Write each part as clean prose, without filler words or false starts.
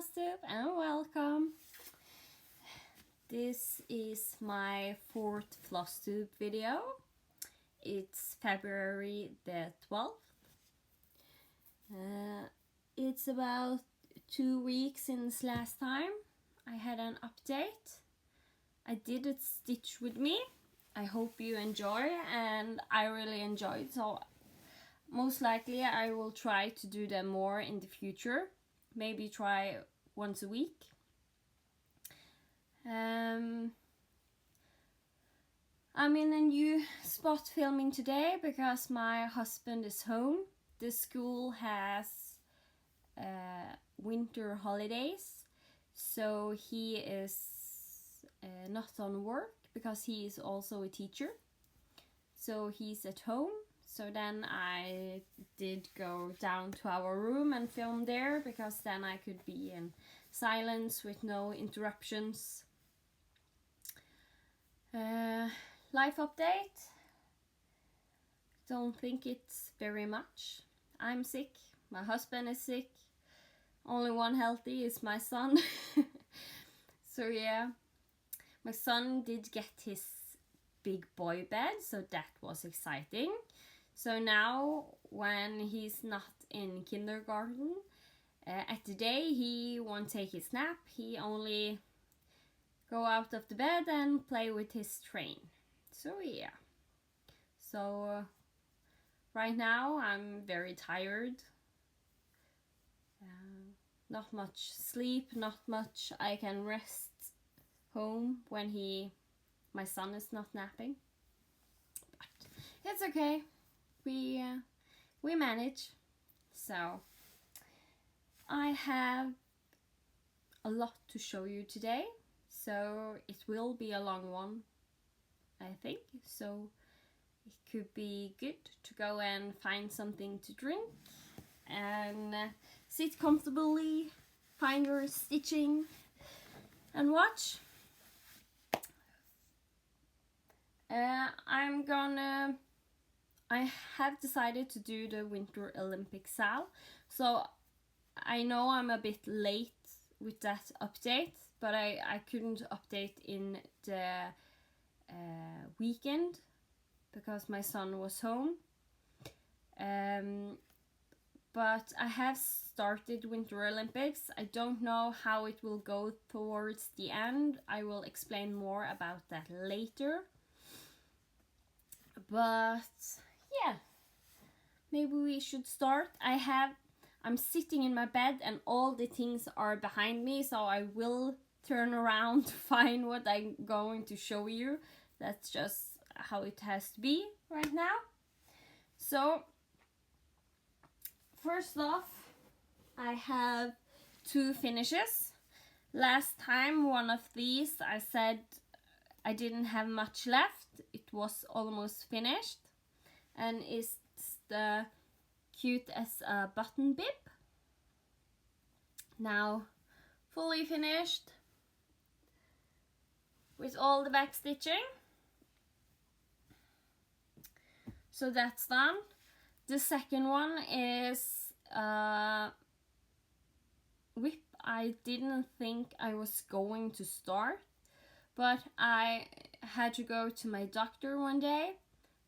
Flosstube and welcome. This is my fourth Flosstube video. It's February the 12th. It's about 2 weeks since last time I had an update. I did a stitch with me. I hope you enjoy, and I really enjoyed, so most likely I will try to do them more in the future. Maybe try once a week. I'm in a new spot filming today because my husband is home. The school has winter holidays, so he is not on work because he is also a teacher. So he's at home. So then I did go down to our room and film there because then I could be in silence with no interruptions. Life update. Don't think it's very much. I'm sick. My husband is sick. Only one healthy is my son. So yeah, my son did get his big boy bed, so that was exciting. So now, when he's not in kindergarten, at the day he won't take his nap. He only go out of the bed and play with his train. So yeah. So right now I'm very tired. Not much sleep, not much I can rest home when my son is not napping. But it's okay. We manage. So I have a lot to show you today, so it will be a long one, I think. So it could be good to go and find something to drink and sit comfortably, find your stitching and watch. I have decided to do the Winter Olympic Sal, so I know I'm a bit late with that update, but I couldn't update in the weekend because my son was home. But I have started Winter Olympics. I don't know how it will go towards the end. I will explain more about that later. But yeah, maybe we should start. I'm sitting in my bed and all the things are behind me, so I will turn around to find what I'm going to show you. That's just how it has to be right now. So first off, I have 2 finishes. Last time one of these I said I didn't have much left. It was almost finished, and it's the cute as a button bib. Now fully finished with all the back stitching. So that's done. The second one is whip. I didn't think I was going to start, but I had to go to my doctor one day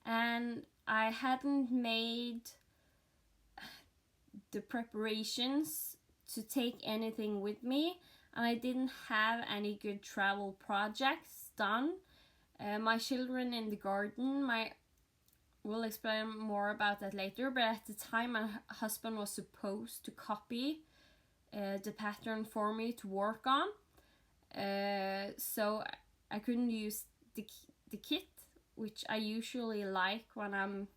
and I hadn't made the preparations to take anything with me, and I didn't have any good travel projects done. My children in the garden, we'll explain more about that later, but at the time my husband was supposed to copy the pattern for me to work on. So I couldn't use the kit, which I usually like when I'm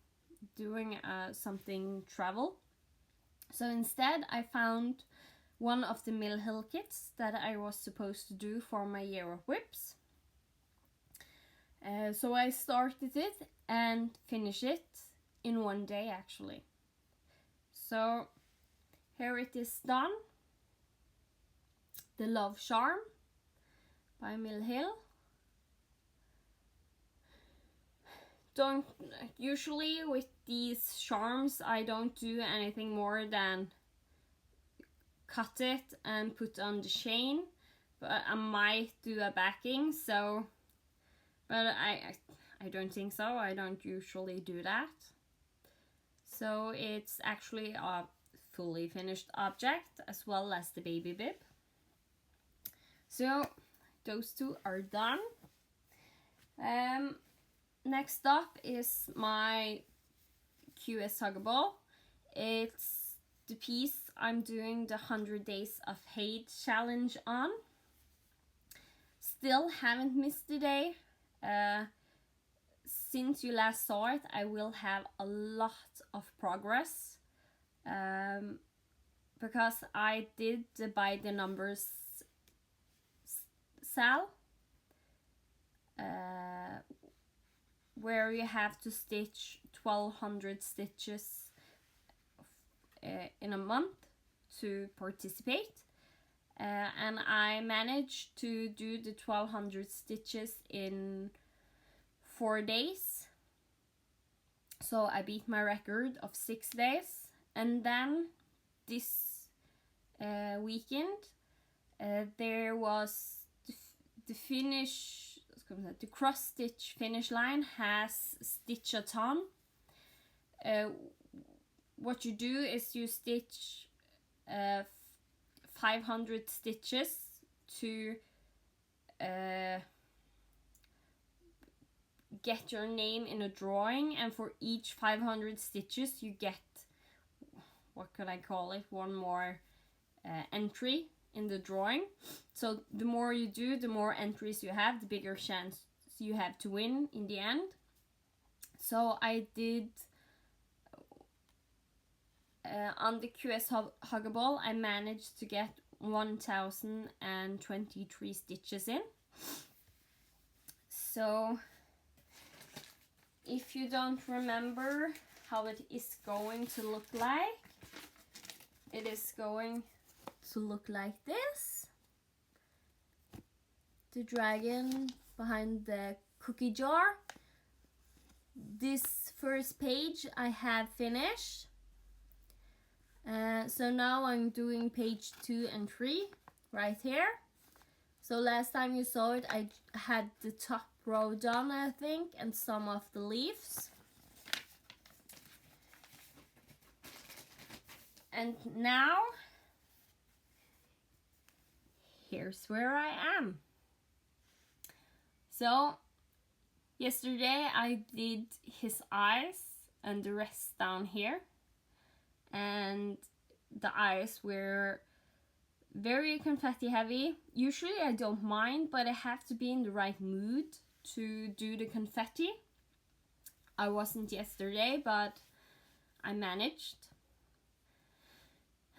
doing something travel. So instead I found one of the Mill Hill kits that I was supposed to do for my year of whips. So I started it and finished it in one day actually. So here it is done. The Love Charm by Mill Hill. Usually with these charms I don't do anything more than cut it and put on the chain, but I might do a backing, so, but I don't think so. I don't usually do that. So it's actually a fully finished object as well as the baby bib. So those two are done. Next up is my QS Huggable. It's the piece I'm doing the 100 Days of Hate challenge on. Still haven't missed a day. Since you last saw it, I will have a lot of progress. Because I did the by the numbers cell. Where you have to stitch 1200 stitches in a month to participate, and I managed to do the 1200 stitches in 4 days, so I beat my record of 6 days. And then this weekend there was the finish. The cross stitch finish line has stitch-a-thon. What you do is you stitch 500 stitches to get your name in a drawing, and for each 500 stitches you get, what could I call it, one more entry in the drawing. So the more you do, the more entries you have, the bigger chance you have to win in the end. So I did on the QS Huggable, I managed to get 1023 stitches in. So if you don't remember how it is going to look like, it is going to look like this. The dragon behind the cookie jar. This first page I have finished. So now I'm doing page 2 and 3 right here. So last time you saw it, I had the top row done, I think, and some of the leaves. And now here's where I am. So yesterday I did his eyes and the rest down here, and the eyes were very confetti heavy. Usually I don't mind, but I have to be in the right mood to do the confetti. I wasn't yesterday, but I managed.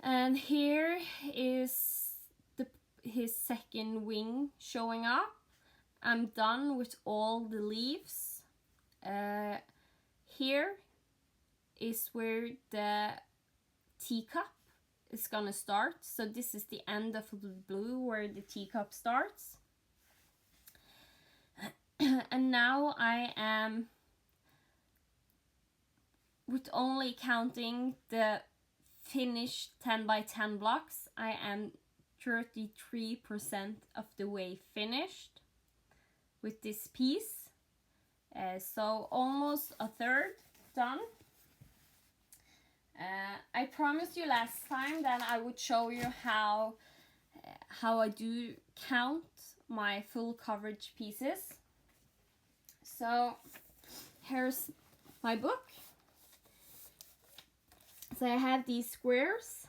And here is his second wing showing up. I'm done with all the leaves. Here is where the teacup is gonna start. So this is the end of the blue where the teacup starts. And now I am, with only counting the finished 10 by 10 blocks, I am 33% of the way finished with this piece. So almost a third done. I promised you last time that I would show you how I do count my full coverage pieces. So here's my book. So I have these squares,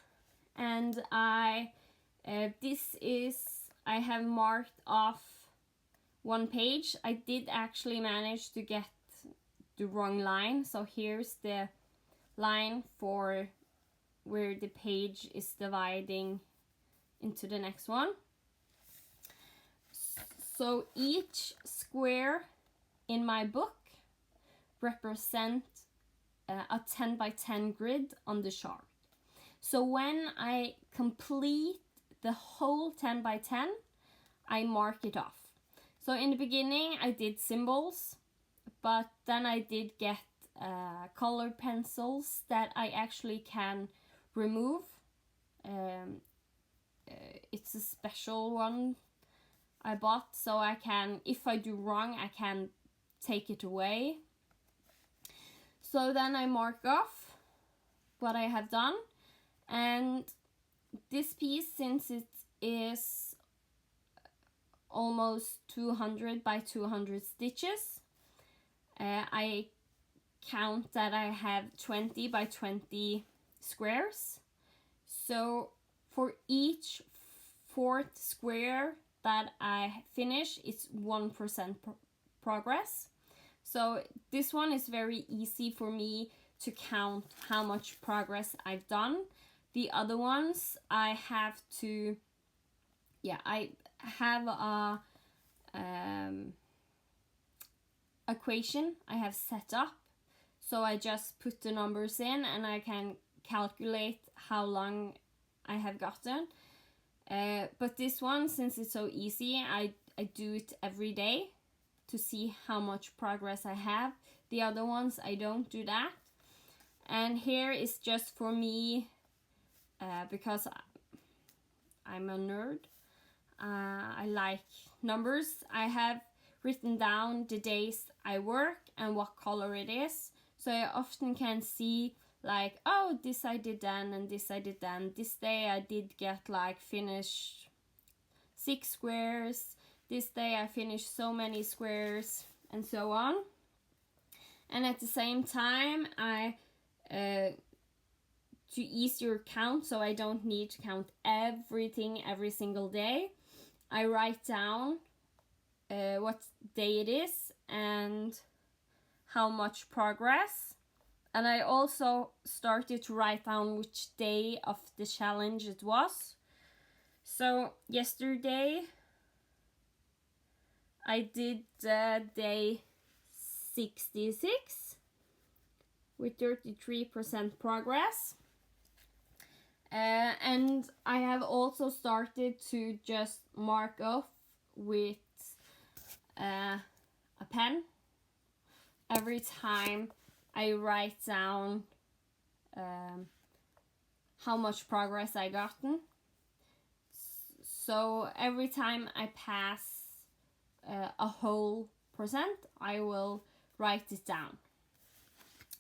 and I have marked off one page. I did actually manage to get the wrong line, so here's the line for where the page is dividing into the next one. So each square in my book represents a 10 by 10 grid on the chart. So when I complete the whole 10 by 10, I mark it off. So in the beginning I did symbols, but then I did get colored pencils that I actually can remove it's a special one I bought, so I can, if I do wrong, I can take it away. So then I mark off what I have done, and this piece, since it is almost 200 by 200 stitches, I count that I have 20 by 20 squares. So for each fourth square that I finish, it's 1% progress. So this one is very easy for me to count how much progress I've done. The other ones I have to, I have a equation I have set up, so I just put the numbers in and I can calculate how long I have gotten. But this one, since it's so easy, I do it every day to see how much progress I have. The other ones I don't do that. And here is just for me, because I'm a nerd. I like numbers. I have written down the days I work and what color it is, so I often can see like, oh, this I did then and this I did then. This day I did get like finish 6 squares. This day I finished so many squares, and so on. And at the same time, I to easier count, so I don't need to count everything every single day, I write down what day it is and how much progress. And I also started to write down which day of the challenge it was. So yesterday I did day 66 with 33% progress. And I have also started to just mark off with a pen every time I write down how much progress I gotten. So every time I pass a whole percent, I will write it down,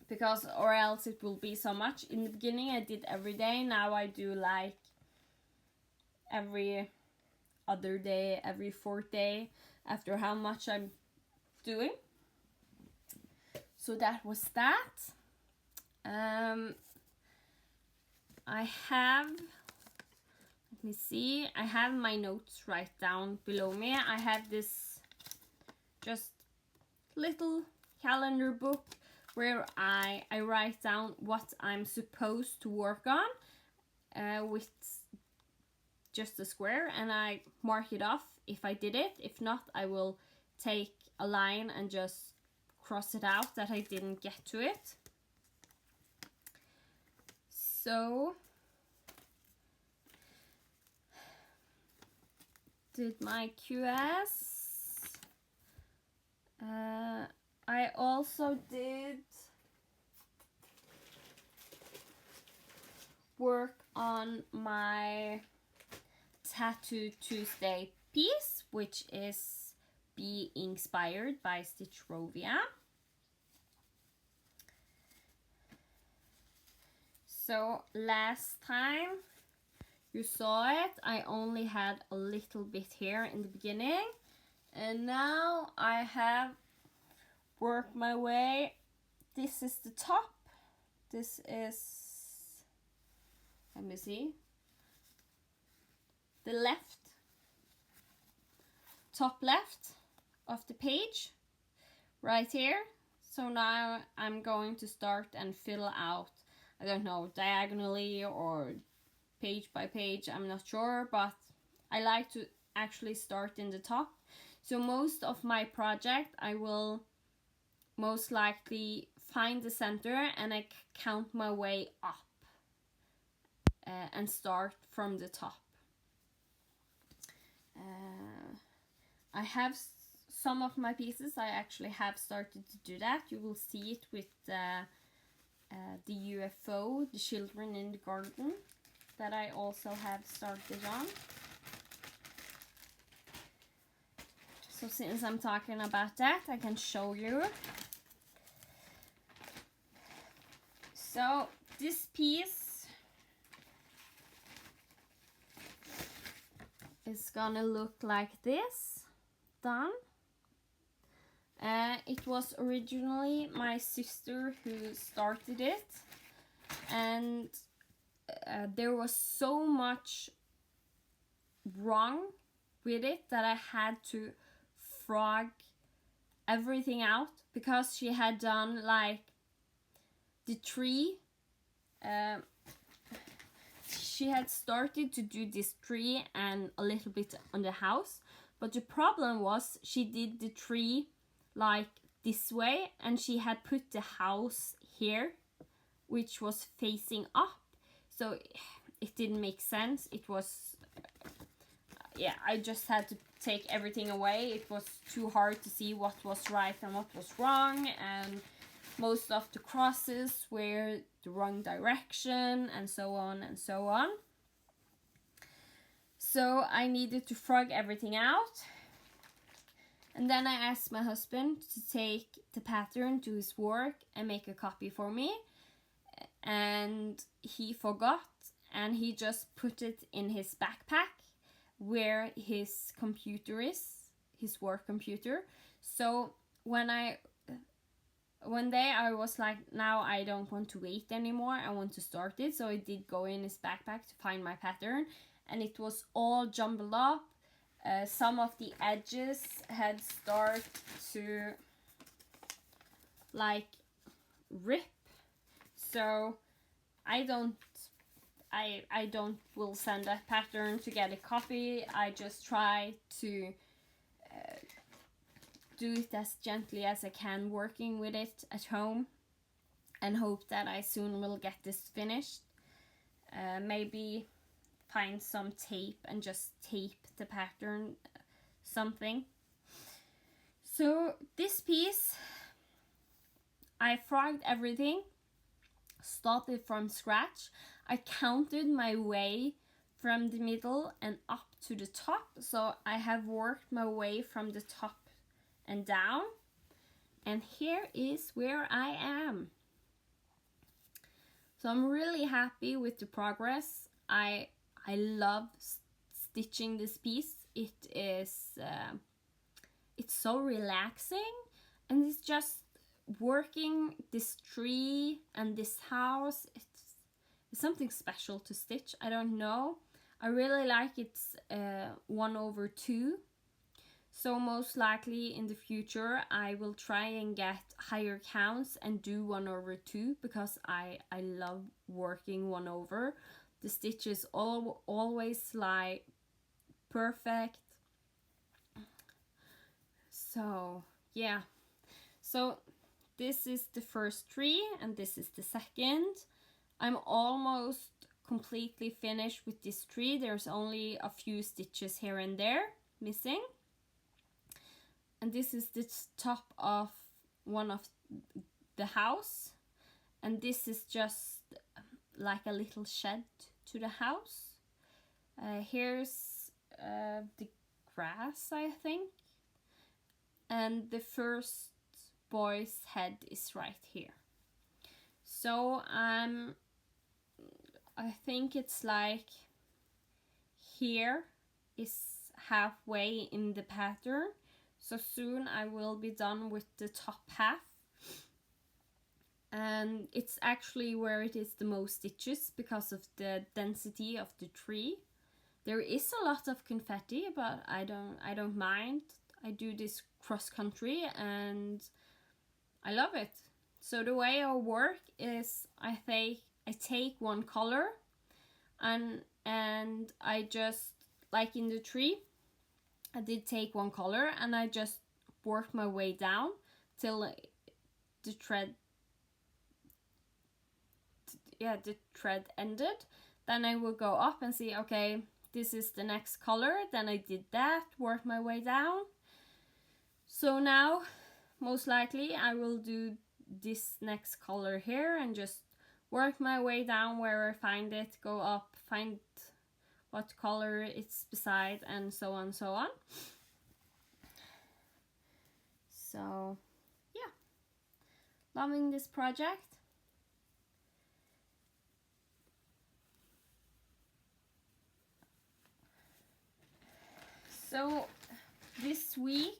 because or else it will be so much. In the beginning I did every day, now I do like every other day, every fourth day, after how much I'm doing. So that was that. I have, let me see, I have my notes right down below me. I have this just little calendar book where I write down what I'm supposed to work on with just a square, and I mark it off if I did it. If not, I will take a line and just cross it out that I didn't get to it. So did my QS. I also did work on my Tattoo Tuesday piece, which is Be Inspired by Stitchrovia. So last time you saw it, I only had a little bit here in the beginning, and now I have worked my way. This is the top. This is, let me see, the left, top left of the page right here. So now I'm going to start and fill out, I don't know, diagonally or page by page, I'm not sure, but I like to actually start in the top. So most of my project I will most likely find the center and I count my way up and start from the top. I have some of my pieces, I actually have started to do that. You will see it with the UFO, the children in the garden, that I also have started on. So since I'm talking about that, I can show you. So this piece is gonna look like this, done. It was originally my sister who started it, and there was so much wrong with it that I had to frog everything out, because she had done like the tree. She had started to do this tree and a little bit on the house, but the problem was she did the tree like this way, and she had put the house here, which was facing up, so it didn't make sense. It was, yeah, I just had to take everything away. It was too hard to see what was right and what was wrong, and most of the crosses were the wrong direction, and so on and so on. So I needed to frog everything out. And then I asked my husband to take the pattern to his work and make a copy for me. And he forgot, and he just put it in his backpack where his computer is, his work computer. So one day I was like, now I don't want to wait anymore, I want to start it. So I did go in his backpack to find my pattern, and it was all jumbled up. Some of the edges had started to like rip, so I don't will send that pattern to get a copy. I just try to do it as gently as I can, working with it at home, and hope that I soon will get this finished. Maybe find some tape and just tape the pattern something. So this piece, I frogged everything, started from scratch. I counted my way from the middle and up to the top, so I have worked my way from the top and down, and here is where I am. So I'm really happy with the progress. I love stitching this piece. It is it's so relaxing, and it's just working this tree and this house. It's something special to stitch. I don't know. I really like it's 1/2. So most likely in the future I will try and get higher counts and do 1/2, because I love working 1/. The stitches always lie perfect. So yeah, so this is the first tree and this is the second. I'm almost completely finished with this tree. There's only a few stitches here and there missing. And this is the top of one of the house, and this is just like a little shed to the house. Here's the grass, I think, and the first boy's head is right here. So I think it's like here is halfway in the pattern. So soon I will be done with the top half. And it's actually where it is the most stitches because of the density of the tree. There is a lot of confetti, but I don't mind. I do this cross country and I love it. So the way I work is I take one color and I just, like in the tree, I did take one color and I just worked my way down till the thread ended. Then I will go up and see, okay, this is the next color. Then I did that, worked my way down. So now most likely I will do this next color here and just work my way down where I find it, go up, find what color it's beside, and so on, so on. So yeah, loving this project. So this week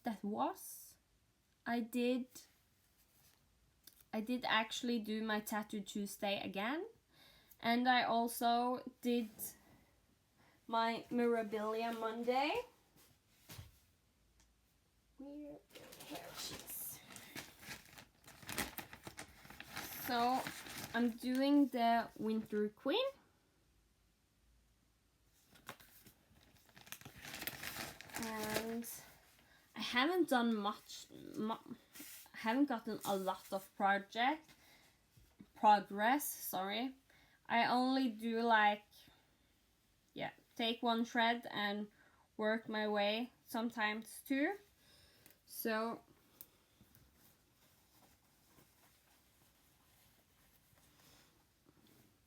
that was, I did actually do my Tattoo Tuesday again, and I also did my Mirabilia Monday. Here she is. So I'm doing the Winter Queen. And I haven't done much, I haven't gotten a lot of progress, sorry. I only do like, yeah, take one thread and work my way, sometimes two. So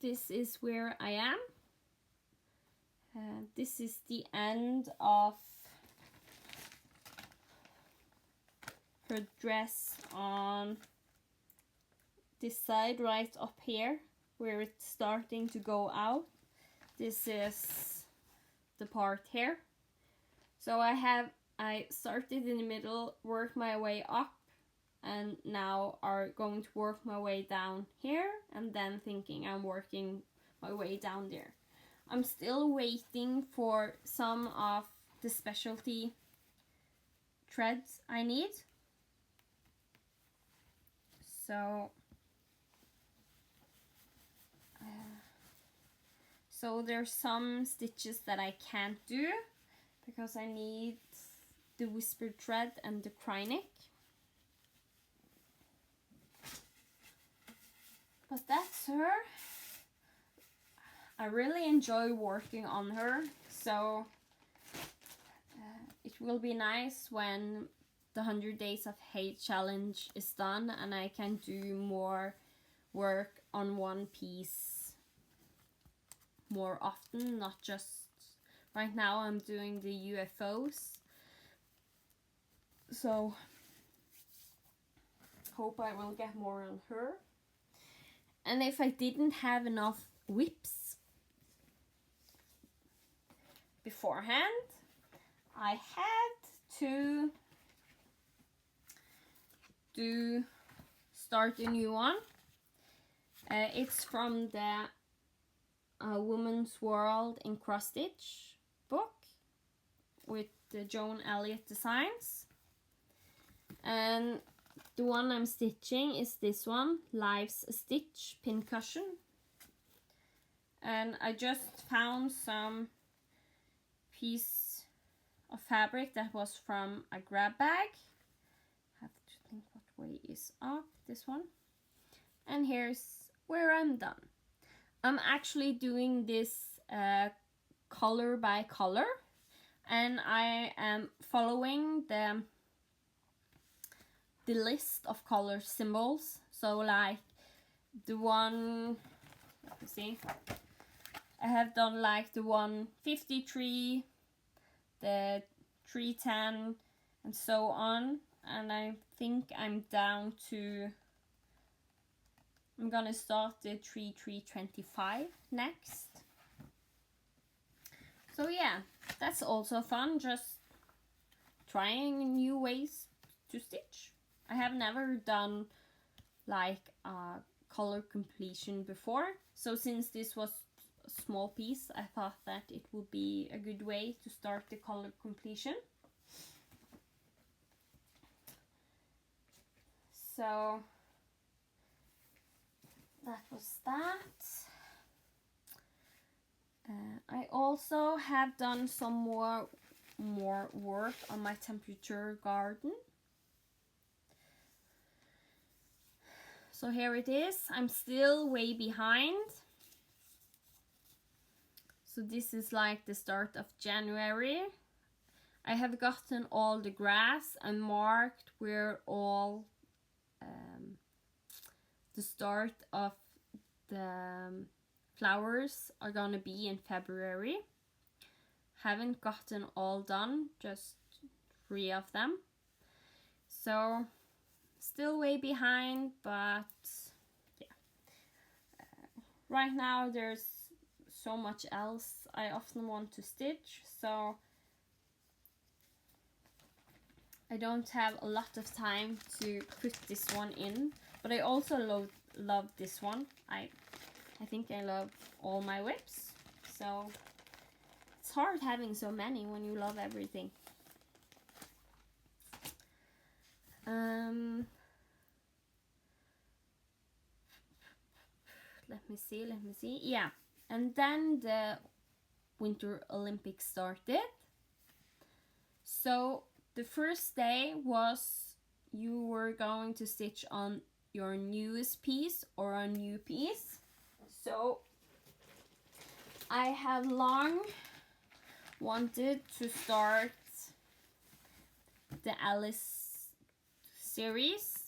this is where I am. This is the end of her dress on this side right up here where it's starting to go out. This is the part here. So I started in the middle, worked my way up, and now are going to work my way down here, and then thinking I'm working my way down there. I'm still waiting for some of the specialty threads I need. So there's some stitches that I can't do because I need the whispered thread and the Krynic. But that's her. I really enjoy working on her, so it will be nice when the 100 Days of Hate challenge is done and I can do more work on one piece more often, not just right now I'm doing the UFOs. So hope I will get more on her. And if I didn't have enough whips beforehand, I had to start a new one. It's from the Woman's World in Cross Stitch book with the Joan Elliott designs, and the one I'm stitching is this one, Life's a Stitch Pincushion. And I just found some piece of fabric that was from a grab bag. I have to think what way is up, this one. And here's where I'm done. I'm actually doing this color by color, and I am following the list of color symbols. So like the one, let me see, I have done like the 153, the 310, and so on, and I think I'm down to, I'm gonna start the 325 next. So yeah, that's also fun, just trying new ways to stitch. I have never done like a color completion before, so since this was a small piece, I thought that it would be a good way to start the color completion. So that was that. I also have done some more work on my temperature garden. So here it is. I'm still way behind. So this is like the start of January. I have gotten all the grass and marked where all the start of the flowers are gonna be in February. Haven't gotten all done, just 3 of them. So still way behind, but yeah. Right now there's so much else I often want to stitch, so I don't have a lot of time to put this one in. But I also love this one. I think I love all my whips, so it's hard having so many when you love everything. Let me see. Yeah, and then the Winter Olympics started. So the first day was you were going to stitch on your newest piece or a new piece. So I have long wanted to start the Alice series.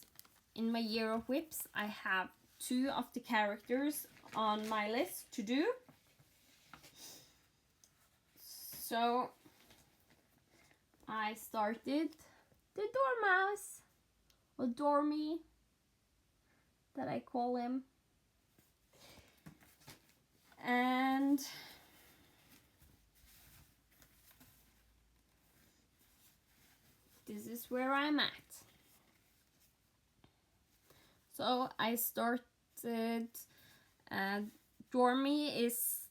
In my year of whips, I have 2 of the characters on my list to do. So I started the Dormouse, or Dormy, that I call him. And this is where I'm at. So I started, Dormy is,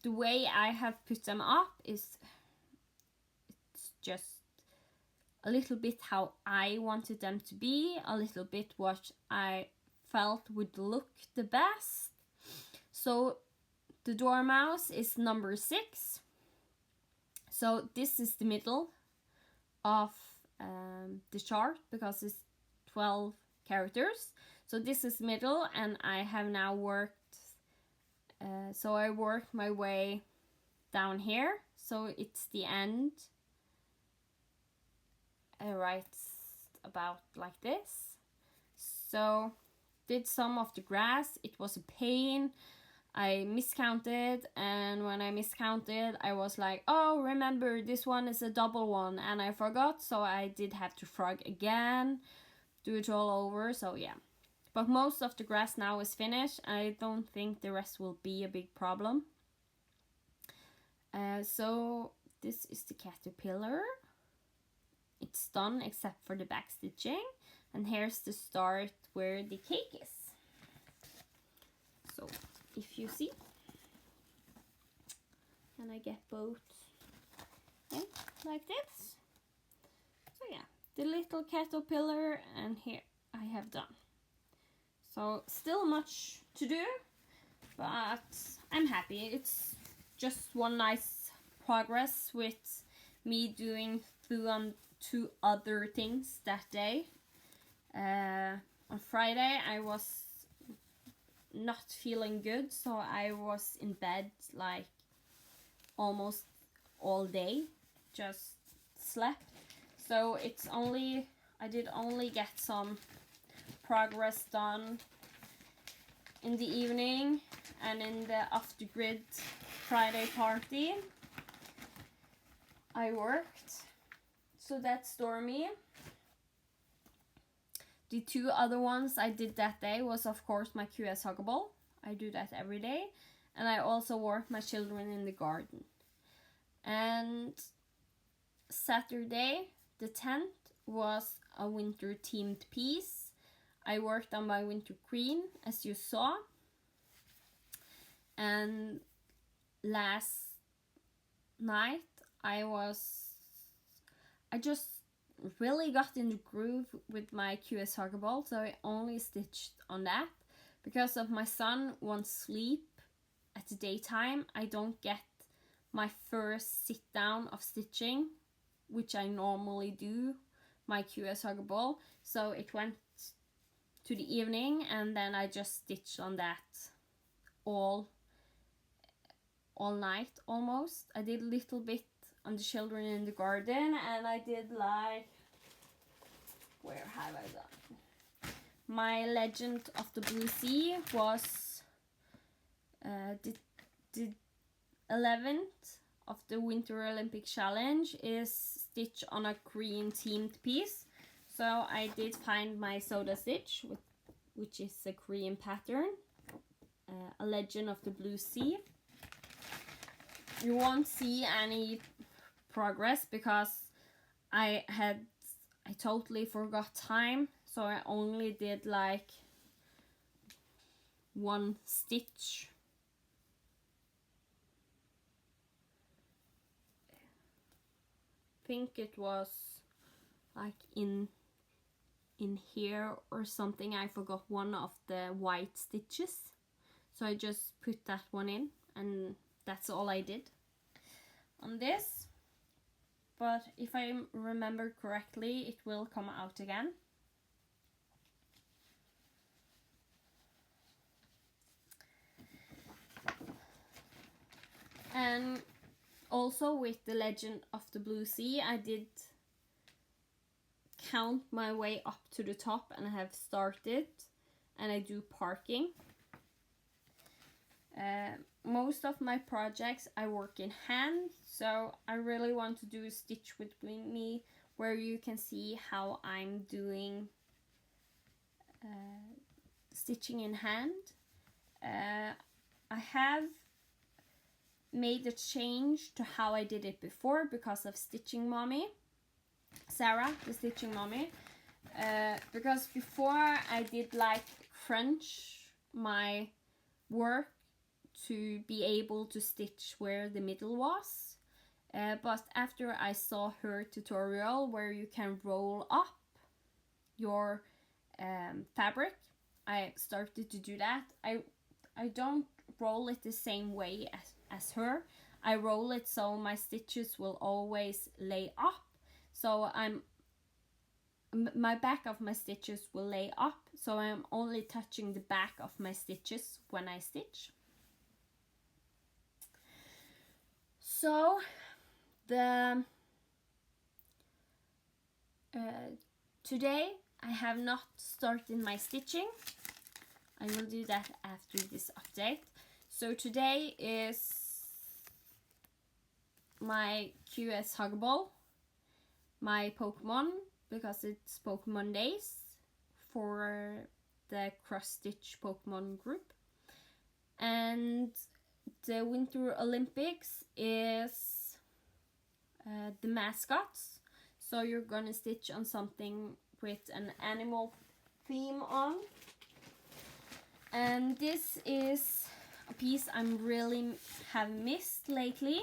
the way I have put them up is, it's just a little bit how I wanted them to be, a little bit what I felt would look the best. So the Dormouse is number 6. So this is the middle of the chart because it's 12 characters. So this is middle, and I have now worked, so I worked my way down here. So it's the end. I write about like this. So did some of the grass. It was a pain. I miscounted, and when I miscounted, I was like, oh, remember, this one is a double one, and I forgot, so I did have to frog again, do it all over. So yeah, but most of the grass now is finished. I don't think the rest will be a big problem. So this is the caterpillar. It's done except for the back stitching, and here's the start where the cake is. So if you see, and I get both in like this. So yeah, the little caterpillar, and here I have done. So still much to do, but I'm happy. It's just one nice progress with me doing 2 other things that day. On Friday I was not feeling good, so I was in bed like almost all day, just slept. So it's only, I did only get some progress done in the evening, and in the off the grid Friday party I worked. So that's Stormy. The 2 other ones I did that day was, of course, my QS Huggable. I do that every day. And I also work my children in the garden. And Saturday, the 10th, was a winter themed piece. I worked on my winter queen, as you saw. And last night, I just really got in the groove with my QS Huggable, so I only stitched on that. Because of my son wants sleep at the daytime, I don't get my first sit down of stitching, which I normally do, my QS Huggable. So it went to the evening, and then I just stitched on that all night almost. I did a little bit on the children in the garden, and I did like, where have I done? my Legend of the Blue Sea was the 11th of the Winter Olympic Challenge is stitched on a Korean themed piece. So I did find my soda stitch, which is a Korean pattern, a Legend of the Blue Sea. You won't see any progress because I totally forgot time, so I only did like one stitch. I think it was like in here or something. I forgot one of the white stitches, so I just put that one in, and that's all I did on this. But if I remember correctly, it will come out again. And also with the Legend of the Blue Sea, I did count my way up to the top, and I have started, and I do parking. Most of my projects I work in hand, so I really want to do a stitch with me where you can see how I'm doing stitching in hand. I have made a change to how I did it before because of Stitching Mommy, Sarah, the Stitching Mommy. Because before I did like crunch my work to be able to stitch where the middle was. But after I saw her tutorial where you can roll up your fabric, I started to do that. I don't roll it the same way as her. I roll it so my stitches will always lay up. So my back of my stitches will lay up, so I'm only touching the back of my stitches when I stitch. So today I have not started my stitching. I will do that after this update. So today is my QS Hug Ball, my Pokemon, because it's Pokemon days for the cross stitch Pokemon group. And the Winter Olympics is the mascots. So you're gonna stitch on something with an animal theme on. And this is a piece I'm really have missed lately.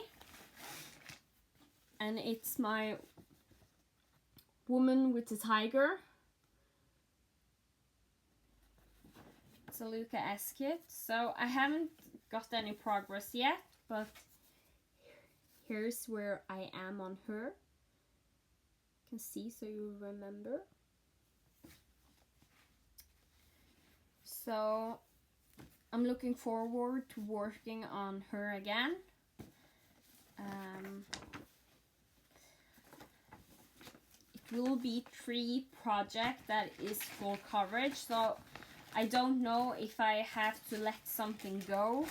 And it's my Woman with the Tiger. It's a Luca Eskit. So I haven't got any progress yet, but here's where I am on her. You can see so you remember. So I'm looking forward to working on her again. It will be 3 projects that is full coverage, so I don't know if I have to let something go.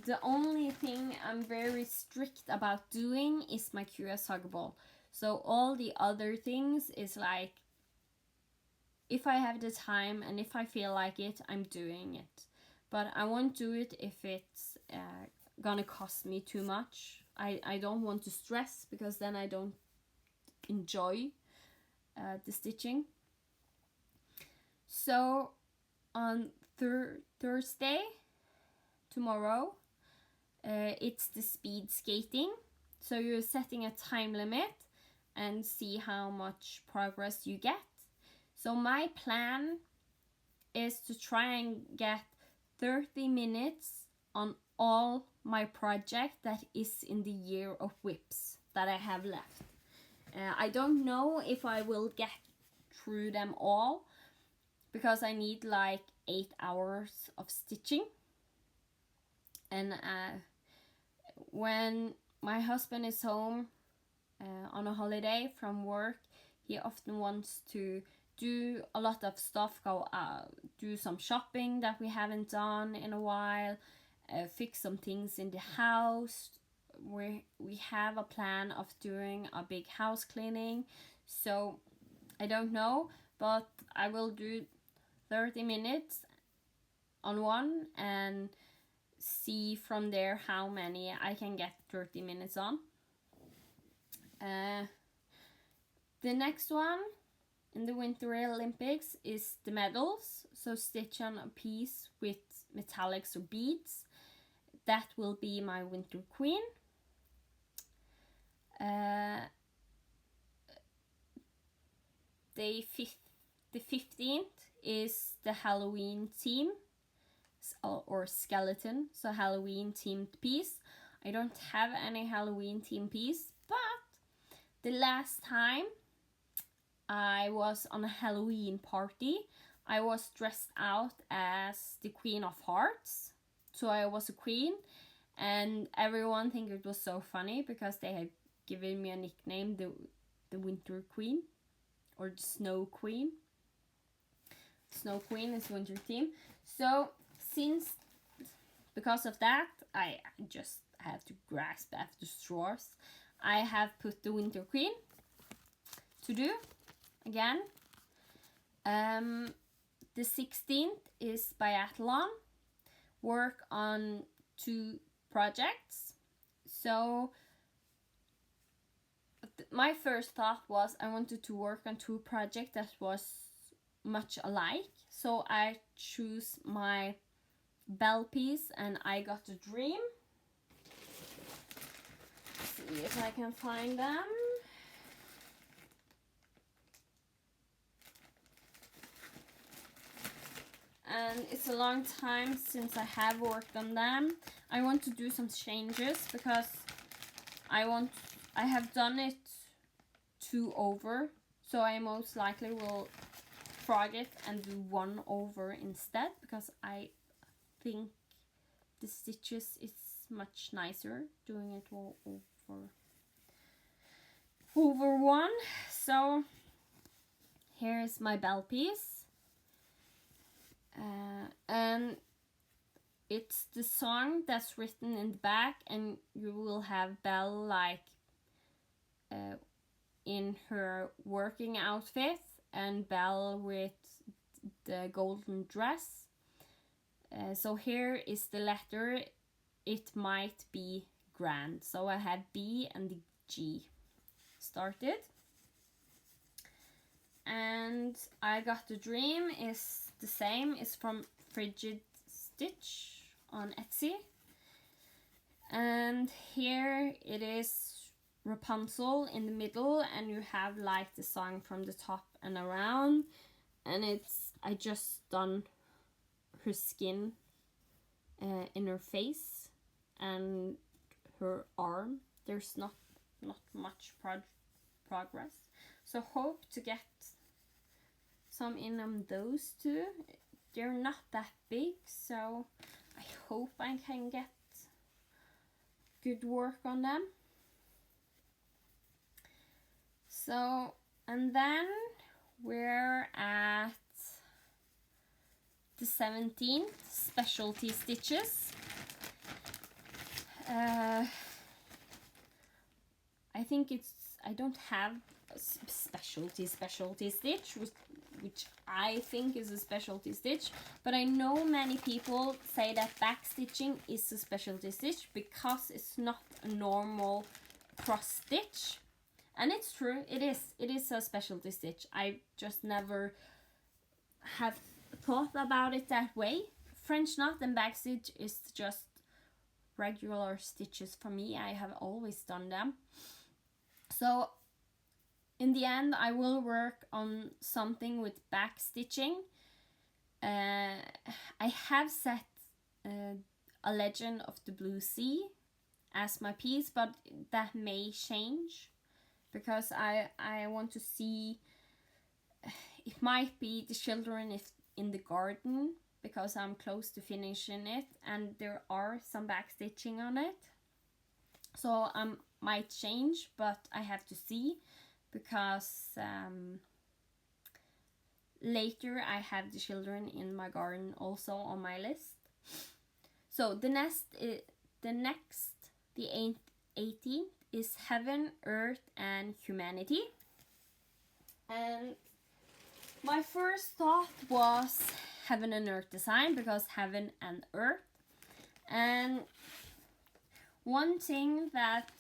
The only thing I'm very strict about doing is my QS Hug Ball. So all the other things is like, if I have the time and if I feel like it, I'm doing it. But I won't do it if it's gonna cost me too much. I don't want to stress, because then I don't enjoy the stitching. So on Thursday, tomorrow, it's the speed skating. So you're setting a time limit and see how much progress you get. So my plan is to try and get 30 minutes on all my project that is in the year of whips that I have left. I don't know if I will get through them all, because I need like 8 hours of stitching. And when my husband is home on a holiday from work, he often wants to do a lot of stuff, go do some shopping that we haven't done in a while, fix some things in the house. We have a plan of doing a big house cleaning, so I don't know, but I will do 30 minutes on one and see from there how many I can get 30 minutes on. The next one in the Winter Olympics is the medals. So stitch on a piece with metallics or beads. That will be my Winter Queen. The 15th is the Halloween theme or skeleton, so Halloween themed piece. I don't have any Halloween themed piece, but the last time I was on a Halloween party, I was dressed out as the Queen of Hearts. So I was a queen, and everyone think it was so funny because they had given me a nickname, the Winter Queen, or the Snow Queen. Snow Queen is winter theme. So because of that, I just have to grasp after straws. I have put the Winter Queen to do again. The 16th is biathlon. Work on 2 projects. So my first thought was I wanted to work on 2 projects that was much alike. So I choose my bell piece and I got a dream. Let's see if I can find them. And it's a long time since I have worked on them. I want to do some changes because I have done it 2 over, so I most likely will frog it and do 1 over instead, because I think the stitches is much nicer doing it over 1. So here's my bell piece. And it's the song that's written in the back, and you will have Belle like in her working outfit, and Belle with the golden dress. So here is the letter. It might be grand. So I have B and the G started. And I got the dream is the same. It's from Frigid Stitch on Etsy. And here it is Rapunzel in the middle, and you have like the song from the top and around. And I just done her skin in her face and her arm. There's not much progress. So hope to get some in on those 2. They're not that big, so I hope I can get good work on them. So, and then we're at the 17th, specialty stitches. I think I don't have a specialty stitch, which I think is a specialty stitch, but I know many people say that back stitching is a specialty stitch because it's not a normal cross stitch. And it's true, it is a specialty stitch. I just never have thought about it that way. French knot and back stitch is just regular stitches for me. I have always done them. So in the end, I will work on something with back stitching. I have set a Legend of the Blue Sea as my piece, but that may change because I want to see. It might be the children in the garden because I'm close to finishing it, and there are some back stitching on it. So might change, but I have to see. Because later I have the children in my garden also on my list. So the 18th is heaven, earth, and humanity. And my first thought was heaven and earth design, because heaven and earth. And one thing that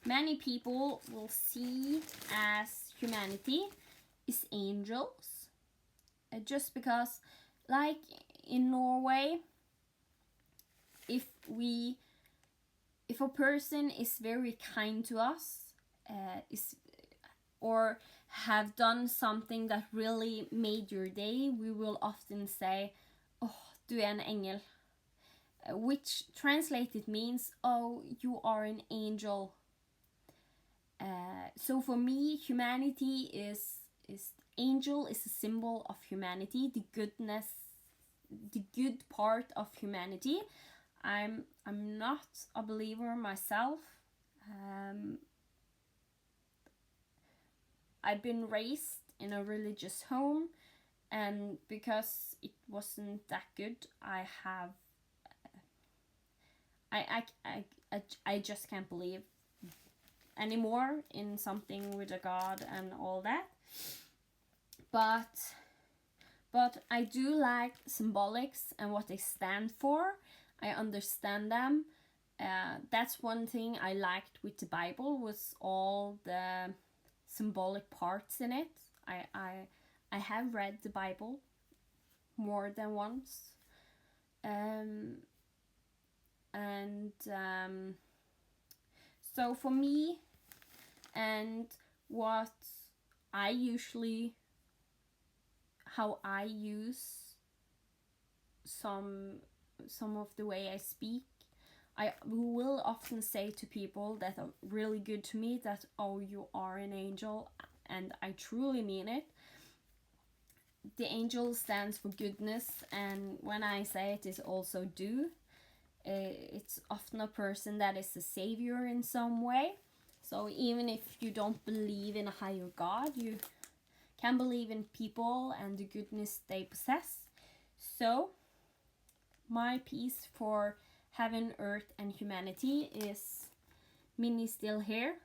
many people will see as humanity is angels. Just because, like in Norway, if a person is very kind to us, or have done something that really made your day, we will often say, "Oh, du er en engel," which translated means, "Oh, you are an angel." So for me, humanity is angel is a symbol of humanity, the goodness, the good part of humanity. I'm not a believer myself. I've been raised in a religious home, and because it wasn't that good, I just can't believe anymore in something with a God and all that. But I do like symbolics and what they stand for. I understand them. That's one thing I liked with the Bible, was all the symbolic parts in it. I have read the Bible more than once. So for me, and how I use some of the way I speak, I will often say to people that are really good to me that, "Oh, you are an angel," and I truly mean it. The angel stands for goodness, and when I say it is also do. It's often a person that is a savior in some way. So even if you don't believe in a higher God, you can believe in people and the goodness they possess. So my piece for heaven, earth, and humanity is Minnie Still Here,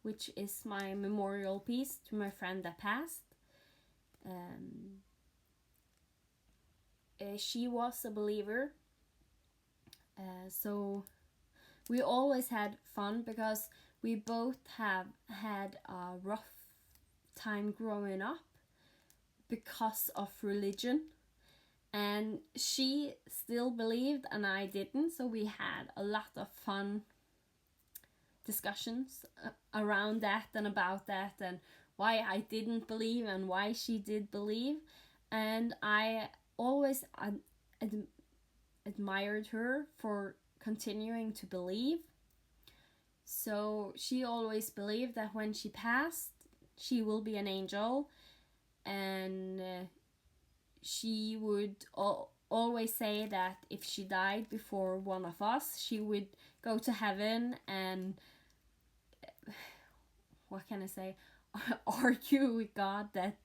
which is my memorial piece to my friend that passed. She was a believer. So we always had fun, because we both have had a rough time growing up because of religion, and she still believed and I didn't, so we had a lot of fun discussions around that and about that, and why I didn't believe and why she did believe. And I always admired her for continuing to believe. So she always believed that when she passed, she will be an angel, and she would always say that if she died before one of us, she would go to heaven and, what can I say, argue with God that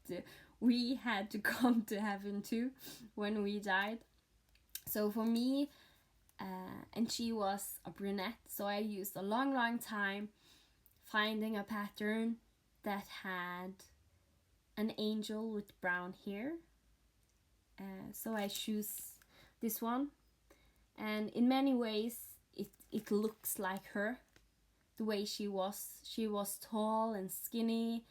we had to come to heaven too when we died. So for me, and she was a brunette, so I used a long time finding a pattern that had an angel with brown hair. So I choose this one, and in many ways it looks like her, the way she was tall and skinny,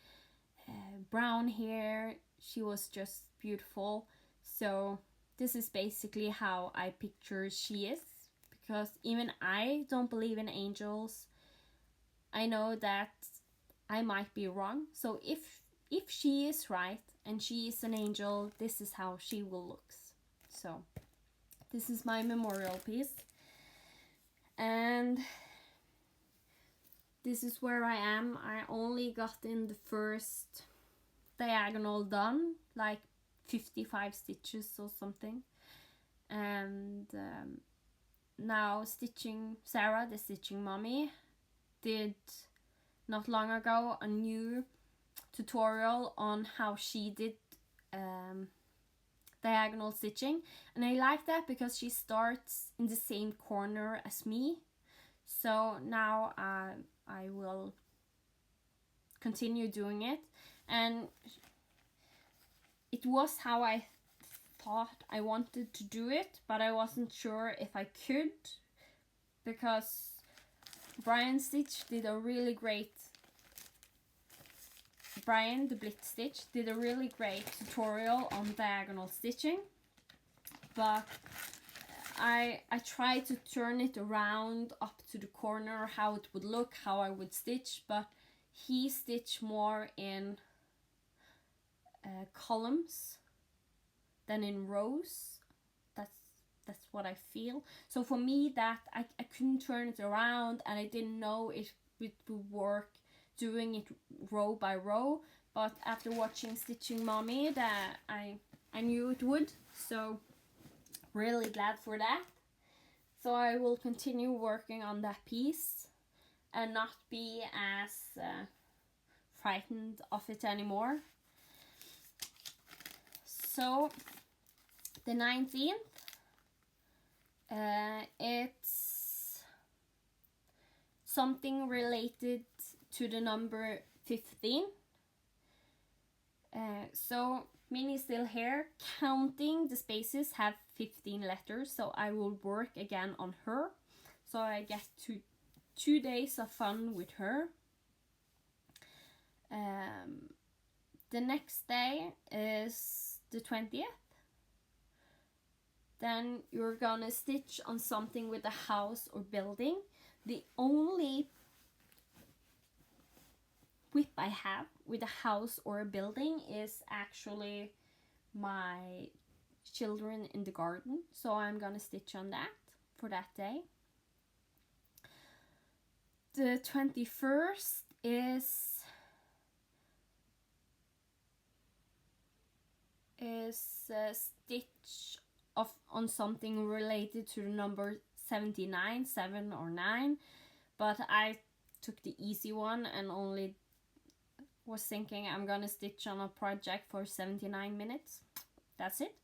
brown hair. She was just beautiful. So this is basically how I picture she is, because even I don't believe in angels. I know that I might be wrong. So if she is right and she is an angel, this is how she will look. So this is my memorial piece, and this is where I am. I only got in the first diagonal done, like 55 stitches or something, and now Sarah, the stitching mommy, did not long ago a new tutorial on how she did diagonal stitching, and I like that because she starts in the same corner as me. So now I will continue doing it, and it was how I thought I wanted to do it, but I wasn't sure if I could, because Brian Stitch did a really great Brian the Blitz Stitch did a really great tutorial on diagonal stitching, but I tried to turn it around up to the corner, how it would look, how I would stitch, but he stitched more in columns than in rows. That's what I feel. So for me, that I couldn't turn it around, and I didn't know if it would work doing it row by row, but after watching Stitching Mommy, that I knew it would, so really glad for that. So I will continue working on that piece and not be as frightened of it anymore. So the 19th, it's something related to the number 15. So Minnie's still here. Counting the spaces have 15 letters, so I will work again on her. So I get 2 days of fun with her. The next day is the 20th. Then you're gonna stitch on something with a house or building. The only whip I have with a house or a building is actually my children in the garden, so I'm gonna stitch on that for that day. The 21st is a stitch on something related to the number 79, 7 or 9, but I took the easy one and only was thinking I'm gonna stitch on a project for 79 minutes. That's it.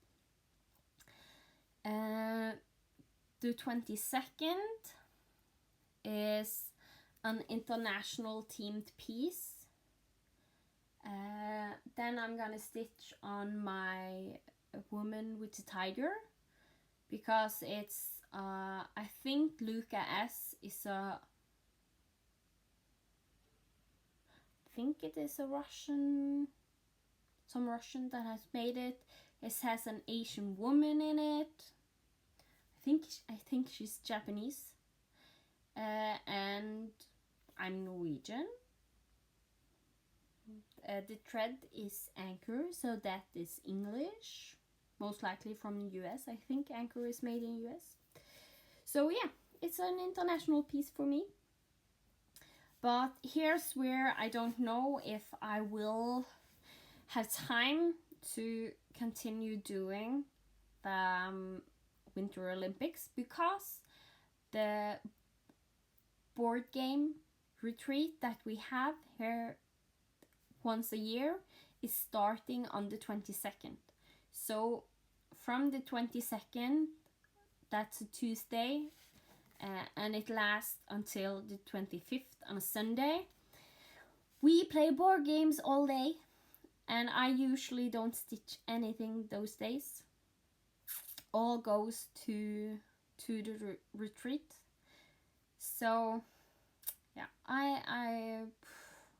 The 22nd is an international themed piece. Then I'm gonna stitch on my woman with the tiger, because it's I think Luca S is I think it is a Russian, some Russian that has made it. It has an Asian woman in it. I think she's Japanese, and I'm Norwegian. The thread is Anchor, so that is English, most likely from the US. I think Anchor is made in US. So yeah, it's an international piece for me. But here's where I don't know if I will have time to continue doing the Winter Olympics, because the board game retreat that we have here once a year is starting on the 22nd. So from the 22nd, that's a Tuesday, and it lasts until the 25th on a Sunday. We play board games all day, and I usually don't stitch anything those days. All goes to the retreat. So yeah, I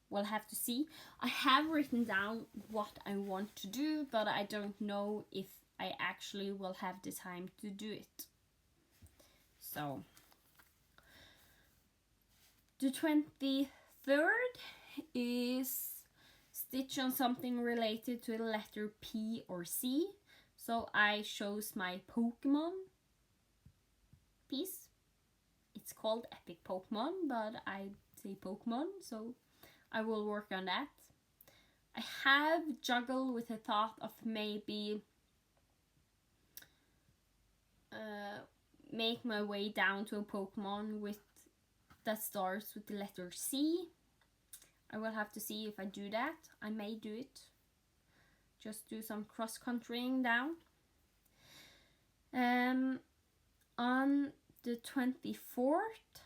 will have to see. I have written down what I want to do, but I don't know if I actually will have the time to do it. So the 23rd is stitch on something related to the letter P or C. So I chose my Pokemon piece. It's called Epic Pokemon, but I say Pokemon, so I will work on that. I have juggled with the thought of maybe make my way down to a Pokemon that starts with the letter C. I will have to see if I do that. I may do it. just do some cross-countrying down. On the 24th,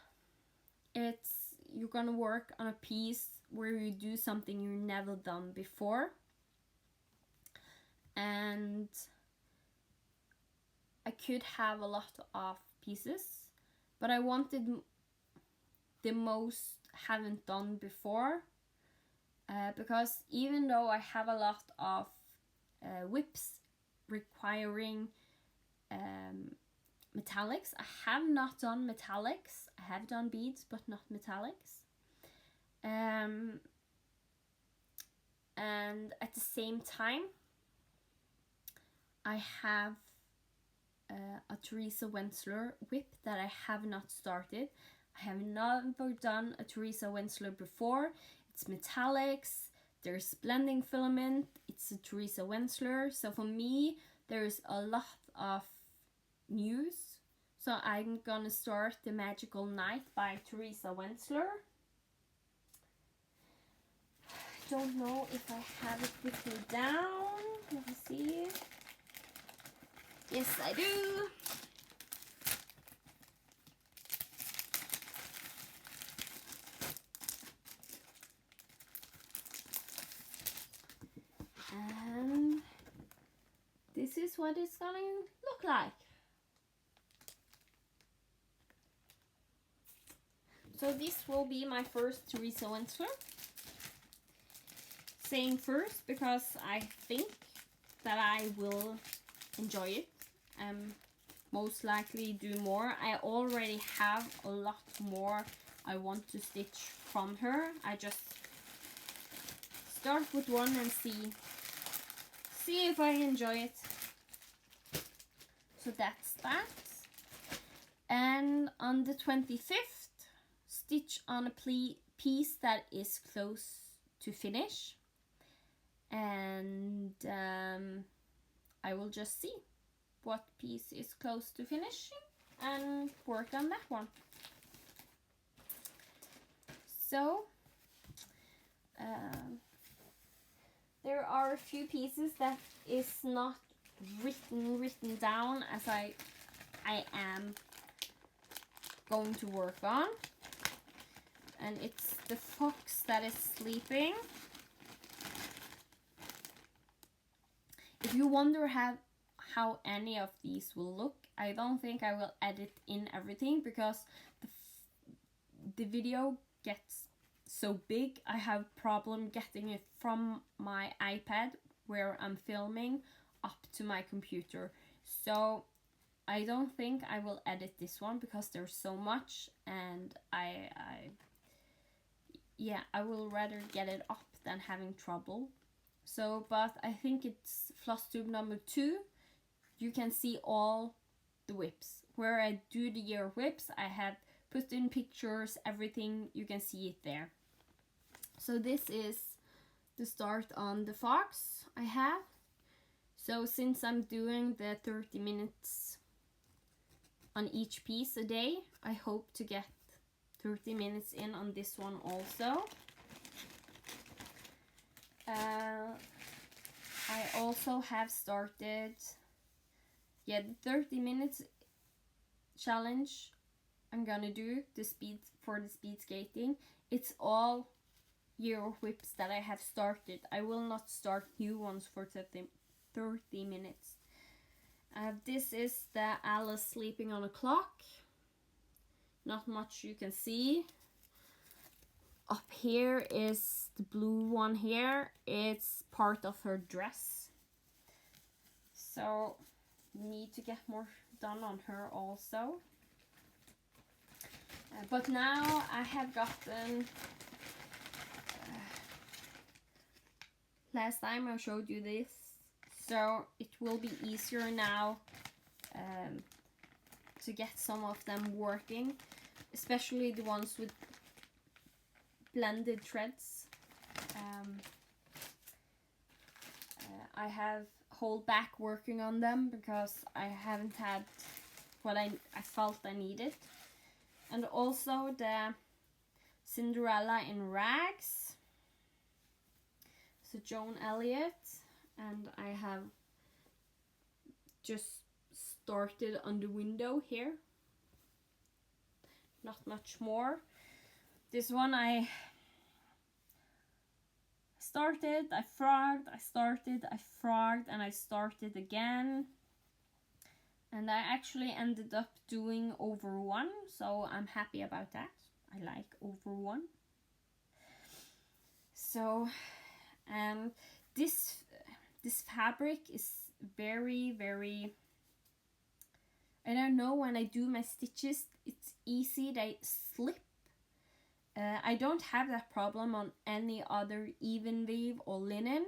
you're gonna work on a piece where you do something you've never done before. And I could have a lot of pieces, but I wanted the most haven't done before, because even though I have a lot of whips requiring metallics, I have not done metallics. I have done beads, but not metallics. And at the same time, I have a Teresa Wensler whip that I have not started. I have never done a Teresa Wensler before. It's metallics, there's blending filament, it's a Teresa Wensler. So for me, there's a lot of news. So I'm gonna start The Magical Night by Teresa Wensler. I don't know if I have it written down. Let me see. Yes, I do. And this is what it's gonna look like. So this will be my first Teresa Wensler. Saying first because I think that I will enjoy it. Most likely do more. I already have a lot more I want to stitch from her. I just start with one and see if I enjoy it. So that's that. And on the 25th, stitch on a piece that is close to finish. And I will just see what piece is close to finishing and work on that one. So there are a few pieces that is not written down as I am going to work on, and it's the fox that is sleeping. If you wonder how any of these will look, I don't think I will edit in everything because the video gets so big. I have problem getting it from my iPad where I'm filming up to my computer. So I don't think I will edit this one because there's so much, and I will rather get it up than having trouble. So, but I think it's Flosstube number 2. You can see all the whips. Where I do the year whips, I have put in pictures, everything, you can see it there. So this is the start on the fox I have. So since I'm doing the 30 minutes on each piece a day, I hope to get 30 minutes in on this one also. I also have started the 30 minutes challenge I'm gonna do for the speed skating. It's all year whips that I have started. I will not start new ones for 30 minutes. This is the Alice sleeping on a clock. Not much you can see. Up here is the blue one here. It's part of her dress. So need to get more done on her also. But now I have gotten... last time I showed you this. So it will be easier now to get some of them working. Especially the ones with blended threads. I have hold back working on them because I haven't had what I felt I needed. And also the Cinderella in rags. So Joan Elliott. and I have just started on the window here. Not much more. This one I started, I frogged, I started, I frogged, and I started again. And I actually ended up doing over one, so I'm happy about that. I like over one. So, this fabric is very, I don't know, when I do my stitches, it's easy, they slip. I don't have that problem on any other even weave or linen,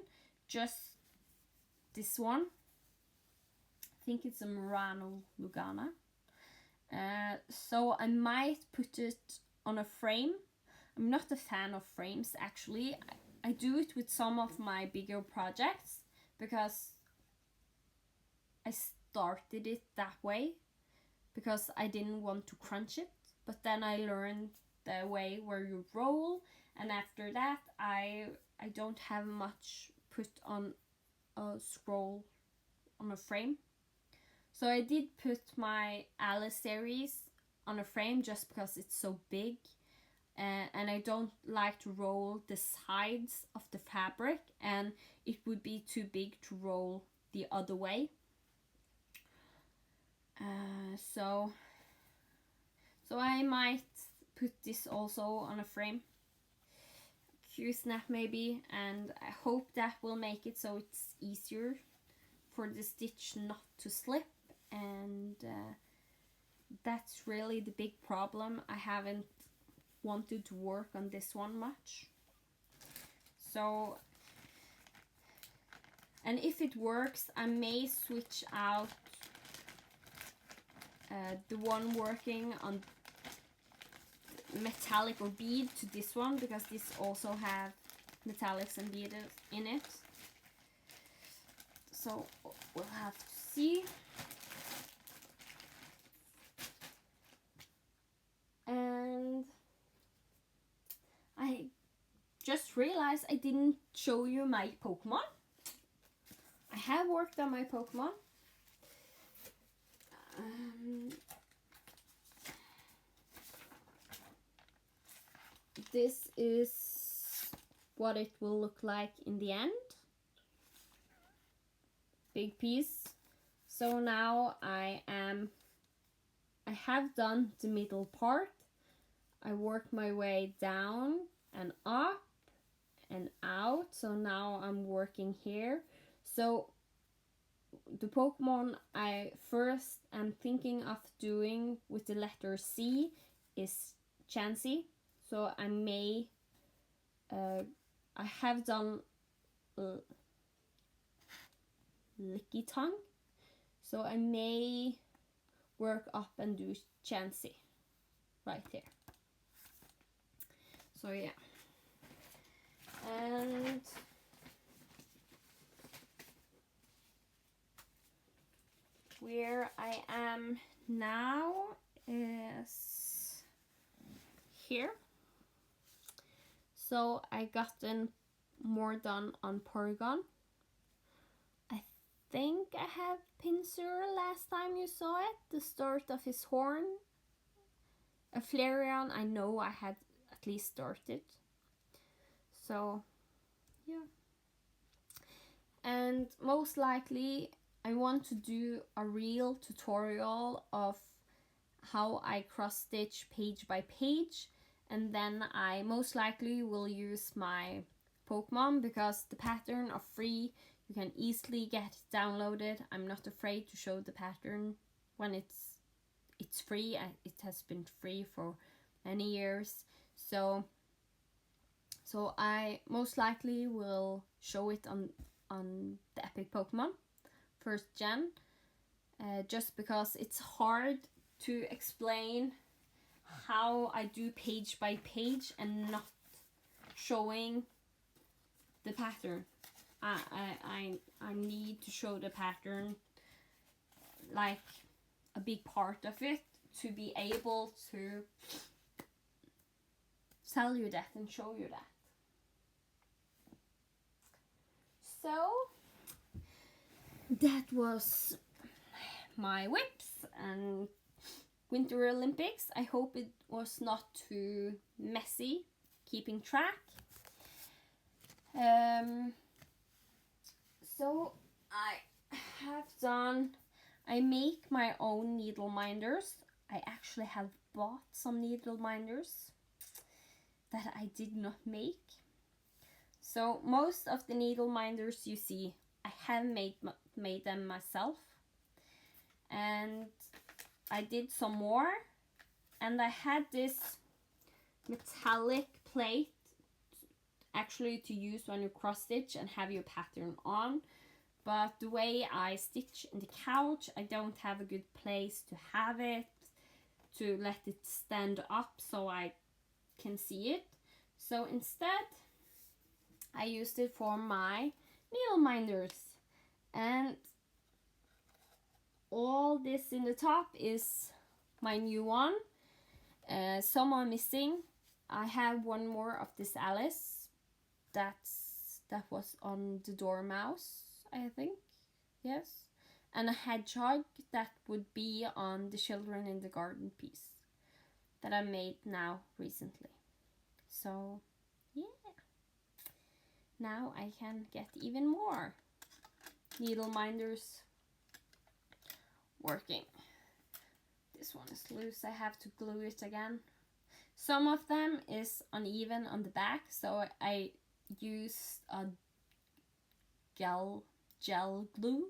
just this one. I think it's a Murano Lugana. So I might put it on a frame. I'm not a fan of frames actually. I do it with some of my bigger projects because I started it that way because I didn't want to crunch it, but then I learned the way where you roll, and after that I don't have much put on a scroll on a frame. So I did put my Alice series on a frame just because it's so big, and I don't like to roll the sides of the fabric, and it would be too big to roll the other way. So I might put this also on a frame, Q-snap maybe, and I hope that will make it so it's easier for the stitch not to slip. And that's really the big problem. I haven't wanted to work on this one much. So, and if it works, I may switch out the one working on metallic or bead to this one, because this also have metallics and beads in it. So we'll have to see. And I just realized I didn't show you my Pokemon. I have worked on my Pokemon. This is what it will look like in the end. Big piece. So now I have done the middle part. I work my way down and up and out. So now I'm working here. So the Pokemon I first am thinking of doing with the letter C is Chansey. So I may, I have done Licky Tongue. So I may work up and do Chansey right there. So yeah. And where I am now is here. So I gotten more done on Porygon. I think I have Pinsir last time you saw it, the start of his horn. A Flareon, I know I had at least started. So yeah. And most likely I want to do a real tutorial of how I cross stitch page by page, and then I most likely will use my Pokemon because the pattern are free. You can easily get it downloaded. I'm not afraid to show the pattern when it's free. It has been free for many years. So I most likely will show it on the Epic Pokemon first gen, just because it's hard to explain how I do page by page and not showing the pattern. I need to show the pattern, like a big part of it, to be able to tell you that and show you that. So that was my whips and Winter Olympics. I hope it was not too messy keeping track. So I make my own needle minders. I actually have bought some needle minders that I did not make. So most of the needle minders you see, I have made them myself. And I did some more, and I had this metallic plate actually to use when you cross stitch and have your pattern on, but the way I stitch in the couch, I don't have a good place to have it, to let it stand up so I can see it. So instead I used it for my needle minders, and all this in the top is my new one. Some are missing. I have one more of this Alice that was on the Dormouse, I think. Yes. And a hedgehog that would be on the Children in the Garden piece that I made now recently. So yeah, now I can get even more needle minders working. This one is loose, I have to glue it again. Some of them is uneven on the back, so I used a gel glue,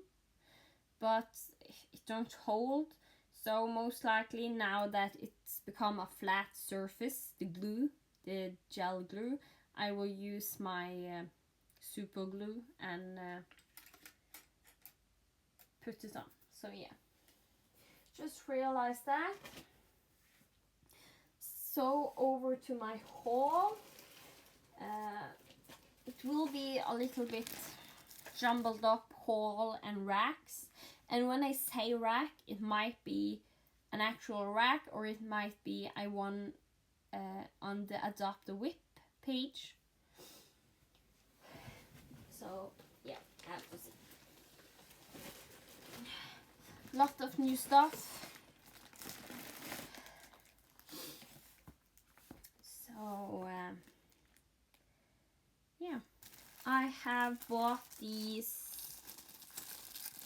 but it don't hold. So most likely now that it's become a flat surface, the gel glue, I will use my super glue and put it on. So yeah, just realized that. So over to my haul. It will be a little bit jumbled up haul and racks. And when I say rack, it might be an actual rack, or it might be I won on the Adopt a Whip page. So yeah, that was it. Lot of new stuff. So yeah, I have bought these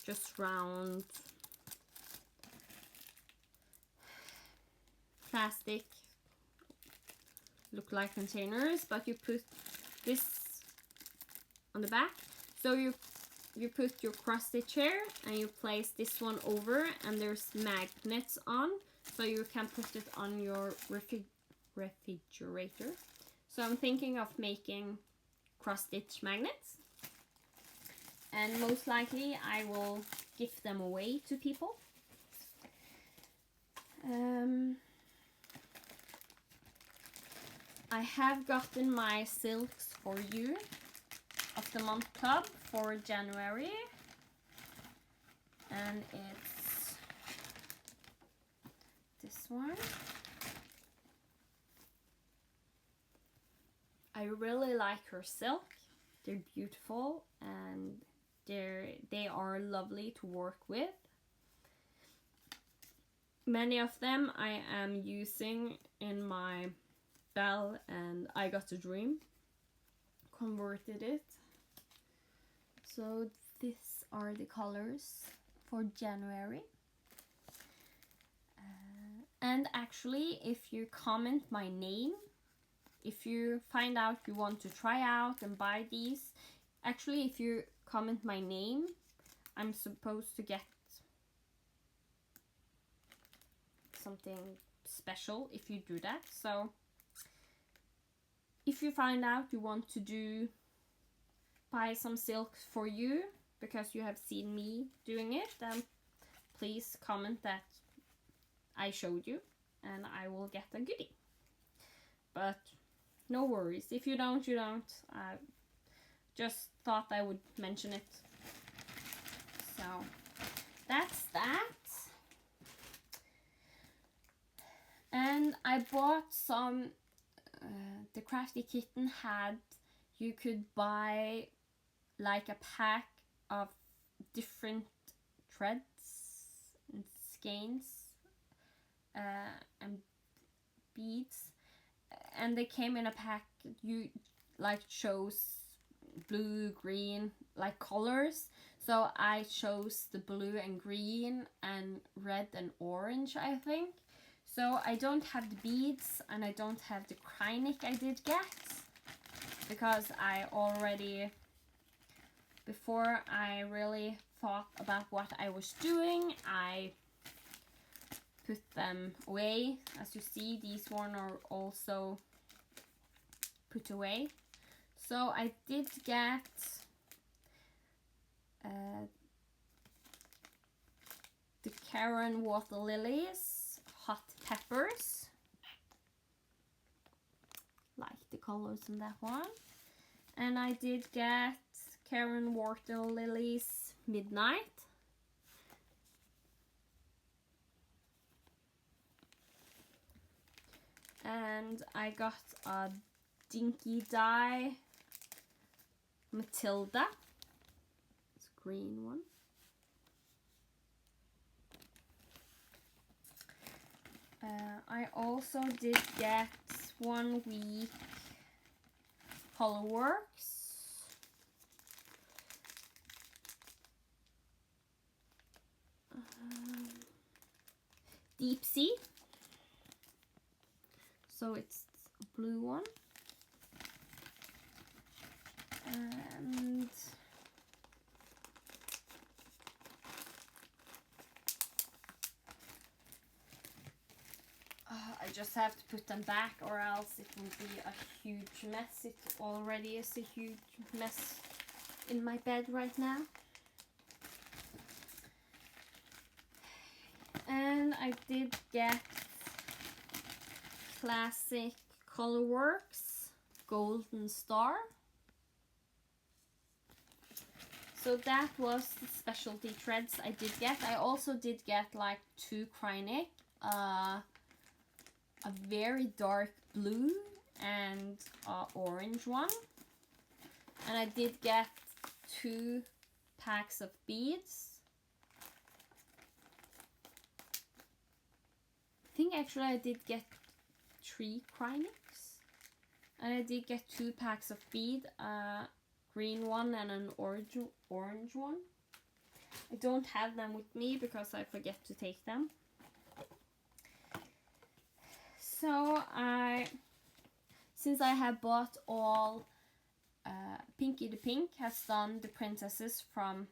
just round plastic, look like containers, but you put this on the back. So you put your cross stitch here and you place this one over, and there's magnets on, so you can put it on your refrigerator. So I'm thinking of making cross stitch magnets, and most likely I will give them away to people. I have gotten my Silks for You of the Month Club for January, and it's this one. I really like her silk. They're beautiful and they are lovely to work with. Many of them I am using in my Belle and I Got a Dream. Converted it. So these are the colors for January. And actually, if you comment my name, if you find out you want to try out and buy these, actually if you comment my name, I'm supposed to get something special if you do that. So if you find out you want to buy some silk for you because you have seen me doing it, then please comment that I showed you and I will get a goodie. But no worries, if you don't, you don't. I just thought I would mention it. So that's that. And I bought some, the Crafty Kitten had, you could buy like a pack of different threads and skeins and beads, and they came in a pack. You like chose blue, green, like colors. So I chose the blue and green and red and orange, I think. So I don't have the beads and I don't have the Kreinik I did get, because I already, before I really thought about what I was doing, I put them away. As you see, these one are also put away. So I did get the Karen water lilies, hot peppers, like the colors in that one. And I did get Karen water lilies midnight. And I got a dinky dye Matilda. It's a green one. I also did get 1 week Colorworks. Deep Sea. So it's a blue one. And I just have to put them back, or else it will be a huge mess. It already is a huge mess in my bed right now. And I did get classic Colorworks Golden Star. So that was the specialty threads I did get. I also did get like 2 Kreinik, a very dark blue and orange one. And I did get 2 packs of beads. I think actually I did get 3 Kreiniks. And I did get 2 packs of bead, green one and an orange one. I don't have them with me because I forget to take them. So since I have bought all, Pinky the Pink has done the princesses from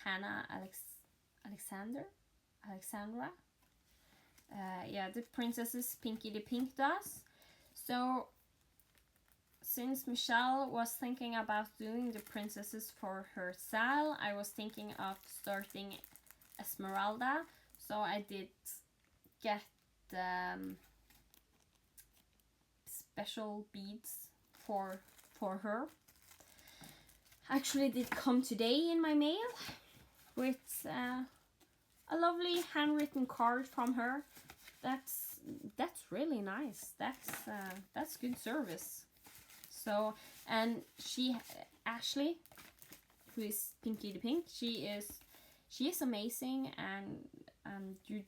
Hannah Alexandra. Yeah, the princesses Pinky the Pink does. So since Michelle was thinking about doing the princesses for her Sal, I was thinking of starting Esmeralda. So I did get special beads for her. Actually did come today in my mail with a lovely handwritten card from her. That's really nice. That's good service. So, and Ashley, who is Pinky the Pink, she is amazing, and you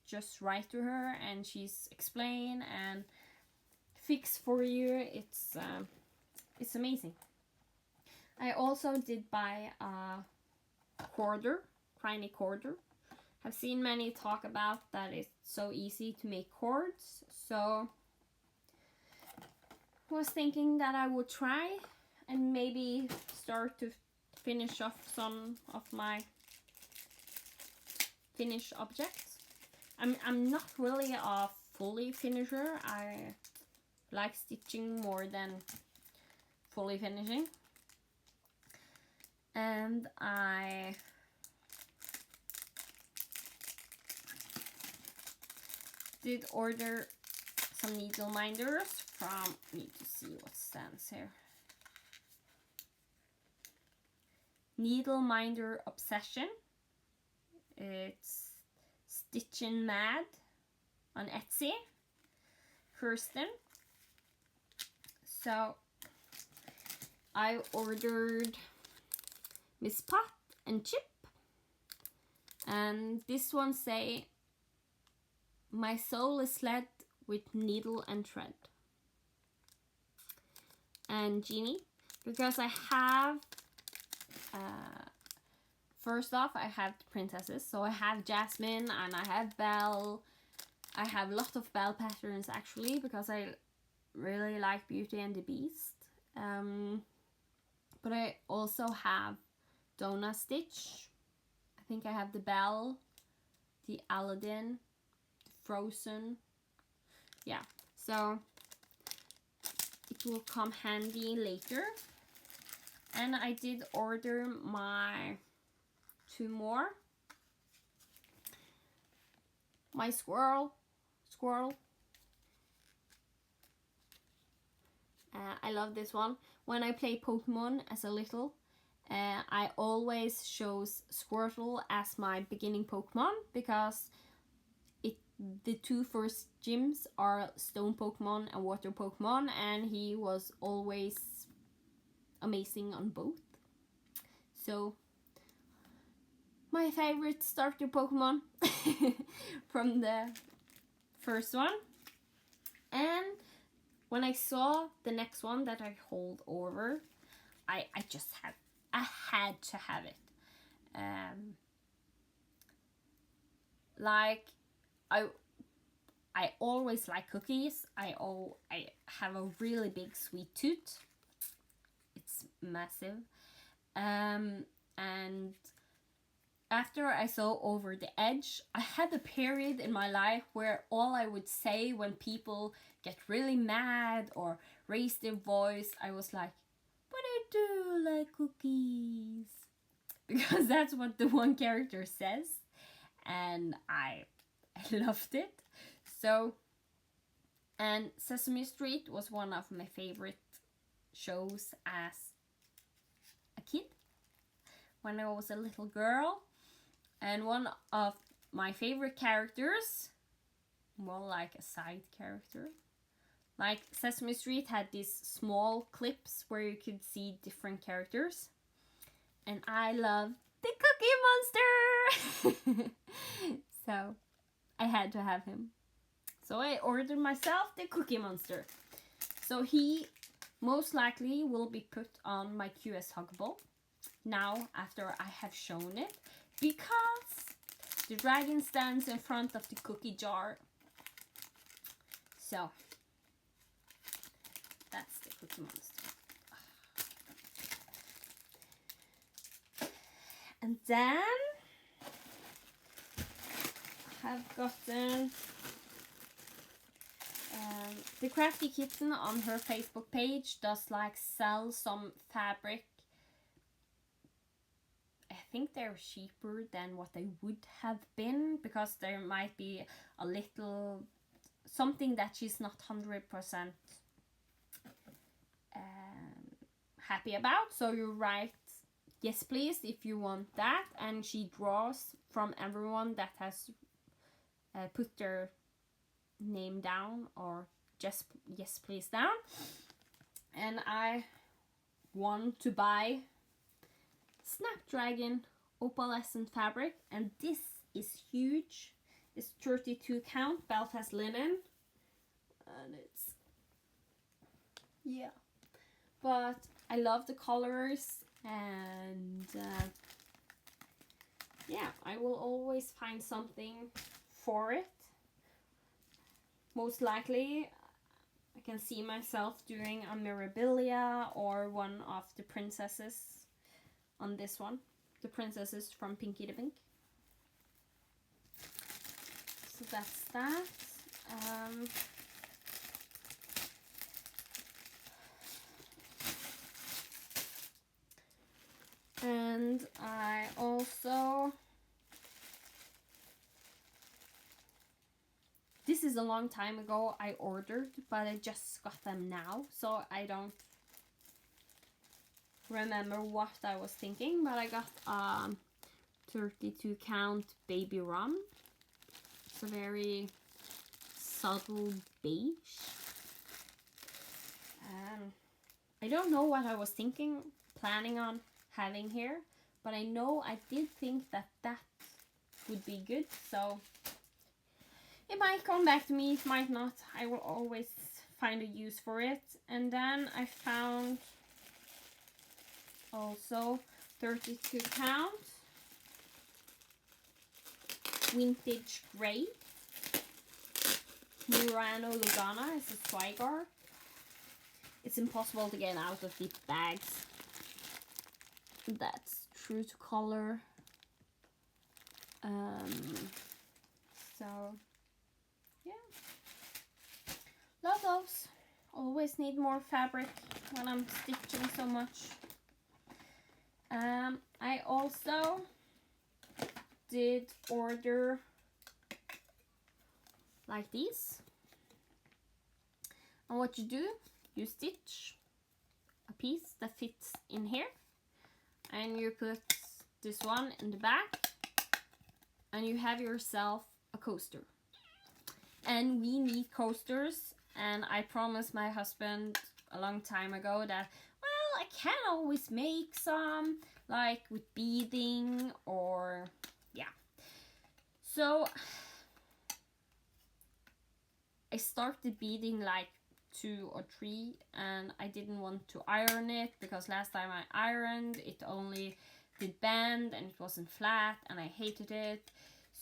just write to her and she's explain and fix for you. It's amazing. I also did buy a Kreinik quarter. I've seen many talk about that it's so easy to make cords, so I was thinking that I would try and maybe start to finish off some of my finished objects. I'm not really a fully finisher. I like stitching more than fully finishing. And I did order some needle minders from, need to see what stands here. Needle Minder Obsession. It's Stitchin' Mad on Etsy. Kirsten. So I ordered Miss Pot and Chip. And this one say, my soul is led with needle and thread. And Genie, because I have, first off, I have the princesses. So I have Jasmine and I have Belle. I have a lot of Belle patterns actually, because I really like Beauty and the Beast. But I also have Donna Stitch. I think I have the Belle, the Aladdin, the Frozen. Yeah, so it will come handy later. And I did order my 2 more. My squirrel. I love this one. When I play Pokemon as a little, I always chose Squirtle as my beginning Pokemon, because the 2 first gyms are Stone Pokemon and Water Pokemon, and he was always amazing on both. So my favorite starter Pokemon from the first one. And when I saw the next one that I hold over, I had to have it. Like I always like cookies. I have a really big sweet tooth. It's massive. And after I saw Over the Edge, I had a period in my life where all I would say when people get really mad or raise their voice, I was like, but I do like cookies. Because that's what the one character says. And I loved it. So, and Sesame Street was one of my favorite shows as a kid, when I was a little girl. And one of my favorite characters, more like a side character, like Sesame Street had these small clips where you could see different characters. And I love the Cookie Monster! So I had to have him. So I ordered myself the Cookie Monster. So he most likely will be put on my QS Huggable now after I have shown it, because the dragon stands in front of the cookie jar. So that's the Cookie Monster. And then I have gotten the Crafty Kitten on her Facebook page does like sell some fabric. I think they're cheaper than what they would have been, because there might be a little something that she's not 100% happy about. So you write yes please if you want that, and she draws from everyone that has put their name down or just yes please down. And I want to buy Snapdragon opalescent fabric, and this is huge. It's 32 count Belfast linen, and it's, yeah, but I love the colors, and yeah, I will always find something for it. Most likely I can see myself doing a Mirabilia or one of the princesses on this one. The princesses from Pinky the Pink. So that's that. And I also... This is a long time ago I ordered, but I just got them now, so I don't remember what I was thinking, but I got 32 count Baby Rum. It's a very subtle beige. I don't know what I was planning on having here, but I know I did think that would be good, so it might come back to me, it might not. I will always find a use for it. And then I found also 32 count vintage grey Murano Lugana is a Swigar. It's impossible to get out of the bags. That's true to color. So yeah, love those. Always need more fabric when I'm stitching so much. I also did order like these, and what you do, you stitch a piece that fits in here, and you put this one in the back, and you have yourself a coaster. And we need coasters, and I promised my husband a long time ago that, well, I can always make some, like with beading or yeah. So I started beading like 2 or 3, and I didn't want to iron it because last time I ironed it only did bend and it wasn't flat, and I hated it.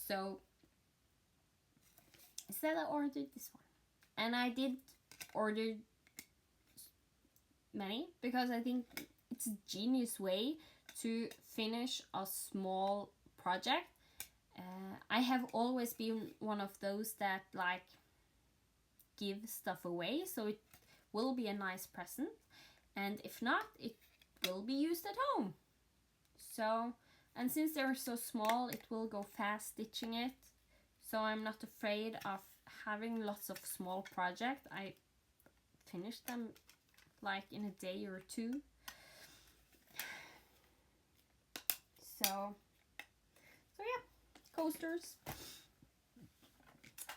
So instead I ordered this one, and I did order many because I think it's a genius way to finish a small project. I have always been one of those that like give stuff away, so it will be a nice present, and if not, it will be used at home. So, and since they're so small, it will go fast stitching it, so I'm not afraid of having lots of small projects. I finish them like in a day or 2. So yeah, coasters.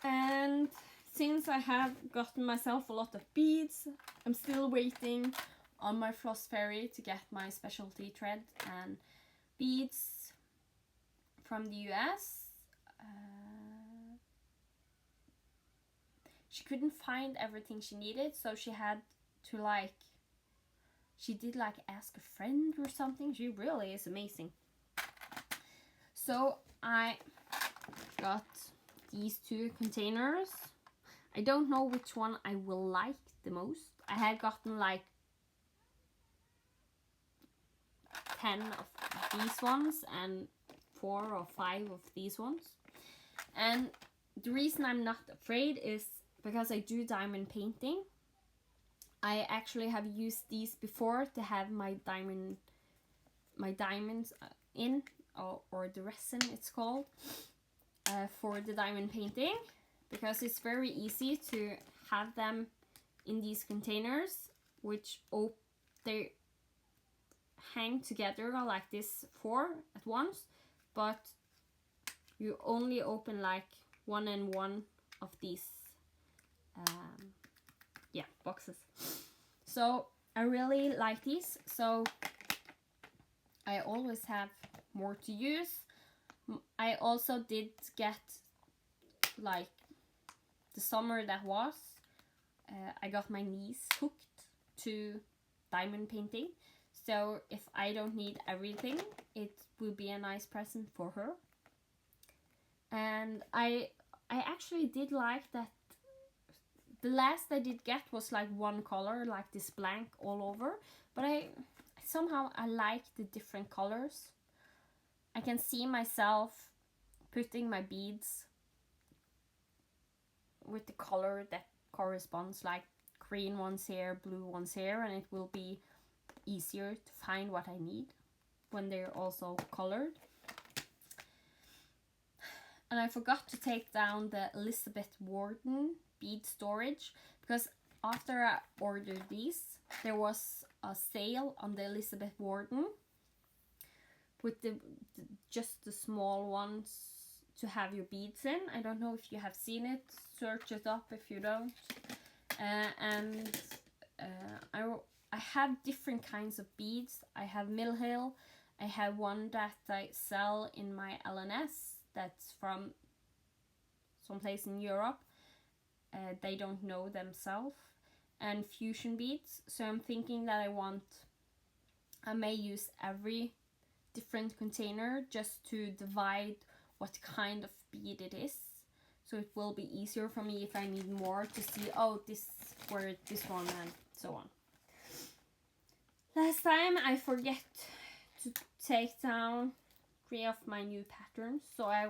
And since I have gotten myself a lot of beads, I'm still waiting on my floss fairy to get my specialty thread and beads from the US. She couldn't find everything she needed, so she had to she did ask a friend or something. She really is amazing. So I got these 2 containers. I don't know which one I will like the most. I had gotten like 10 of these ones and 4 or 5 of these ones. And the reason I'm not afraid is because I do diamond painting. I actually have used these before to have my diamonds in, or the resin it's called, for the diamond painting, because it's very easy to have them in these containers, which they hang together like this 4 at once, but you only open like 1 and 1 of these boxes. So I really like these, so I always have more to use. I also did get, like the summer that was, I got my niece hooked to diamond painting, so if I don't need everything, it will be a nice present for her. And I actually did like that. The last I did get was like one color, like this blank all over, but somehow I like the different colors. I can see myself putting my beads with the color that corresponds, like green ones here, blue ones here, and it will be easier to find what I need when they're also colored. And I forgot to take down the Elizabeth Warden bead storage, because after I ordered these, there was a sale on the Elizabeth Warden with just the small ones to have your beads in. I don't know if you have seen it, search it up if you don't. I have different kinds of beads. I have Mill Hill, I have one that I sell in my LNS that's from someplace in Europe. They don't know themselves. And fusion beads. So I'm thinking that I may use every different container just to divide what kind of bead it is. So it will be easier for me if I need more to see, oh, this where this one and so on. Last time I forget to take down 3 of my new patterns, so I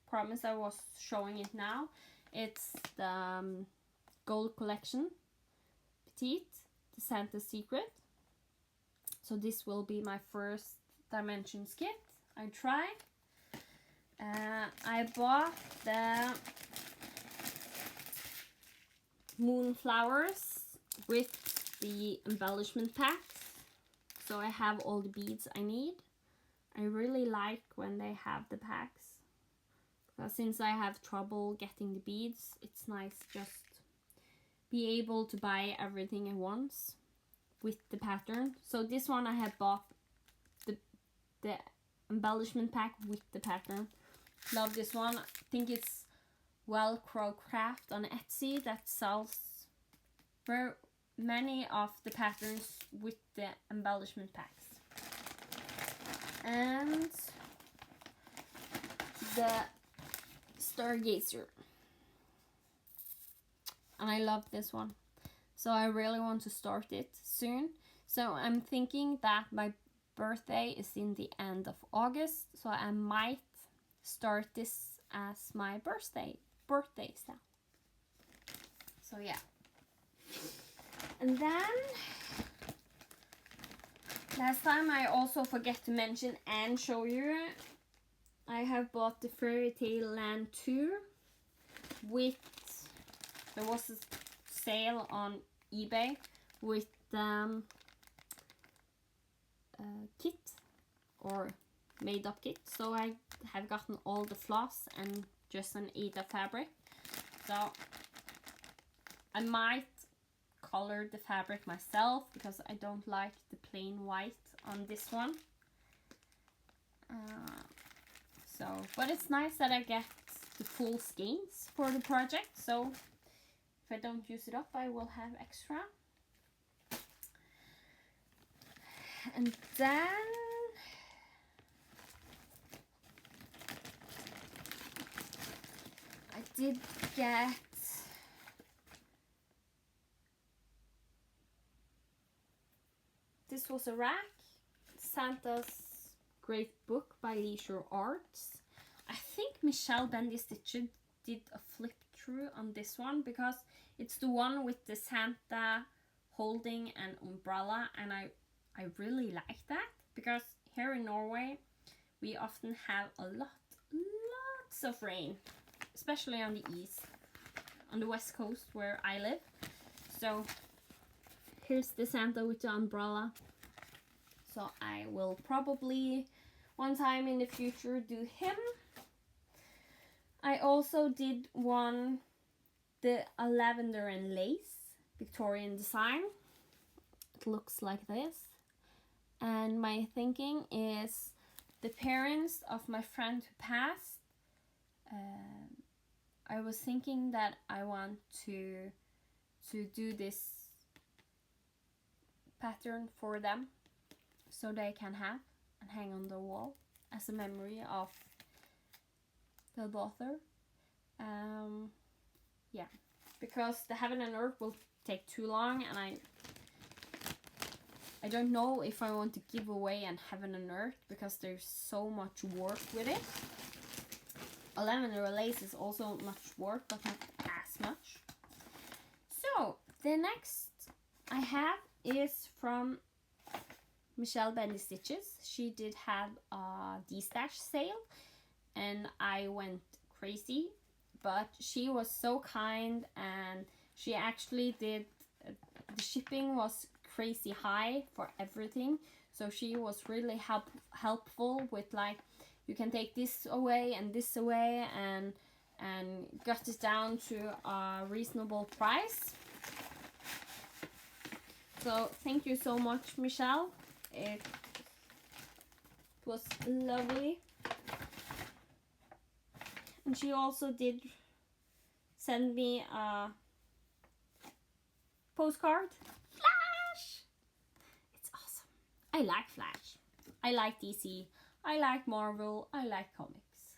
promise I was showing it now. It's the Gold Collection Petite, the Santa's Secret. So this will be my first dimensions kit. I try. I bought the Moonflowers with the embellishment packs. So I have all the beads I need. I really like when they have the packs. Because since I have trouble getting the beads, it's nice just be able to buy everything at once with the pattern. So this one I have bought the embellishment pack with the pattern. Love this one. I think it's Velcro Craft on Etsy that sells very many of the patterns with the embellishment packs. And the Stargazer. And I love this one. So I really want to start it soon. So I'm thinking that my birthday is in the end of August. So I might start this as my birthday style. So yeah. And then last time I also forget to mention and show you, I have bought the Fairy Tale Land 2 with, there was a sale on eBay with kit or made up kit. So I have gotten all the floss and just an Ada fabric. So I might color the fabric myself because I don't like the plain white on this one. But it's nice that I get the full skeins for the project. So if I don't use it up, I will have extra. And then I did get this was a RAK, Santa's Great Book by Leisure Arts. I think Michelle Bendy Stitched did a flip through on this one because it's the one with the Santa holding an umbrella, and I really like that because here in Norway we often have lots of rain, especially on the east, on the west coast where I live. So here's the Santa with the umbrella. So I will probably one time in the future do him. I also did the lavender and lace Victorian design. It looks like this. And my thinking is the parents of my friend who passed, I was thinking that I want to do this pattern for them so they can have and hang on the wall as a memory of the author. Yeah, because the Heaven and Earth will take too long, and I don't know if I want to give away an Heaven and Earth because there's so much work with it. A lavender lace is also much work, but not as much. So the next I have is from Michelle Bendy Stitches. She did have a D-stash sale and I went crazy, but she was so kind and she actually did, the shipping was crazy high for everything, so she was really helpful with like, you can take this away and got it down to a reasonable price. So thank you so much, Michelle. It was lovely. And she also did send me a postcard. Flash! It's awesome. I like Flash. I like DC. I like Marvel. I like comics.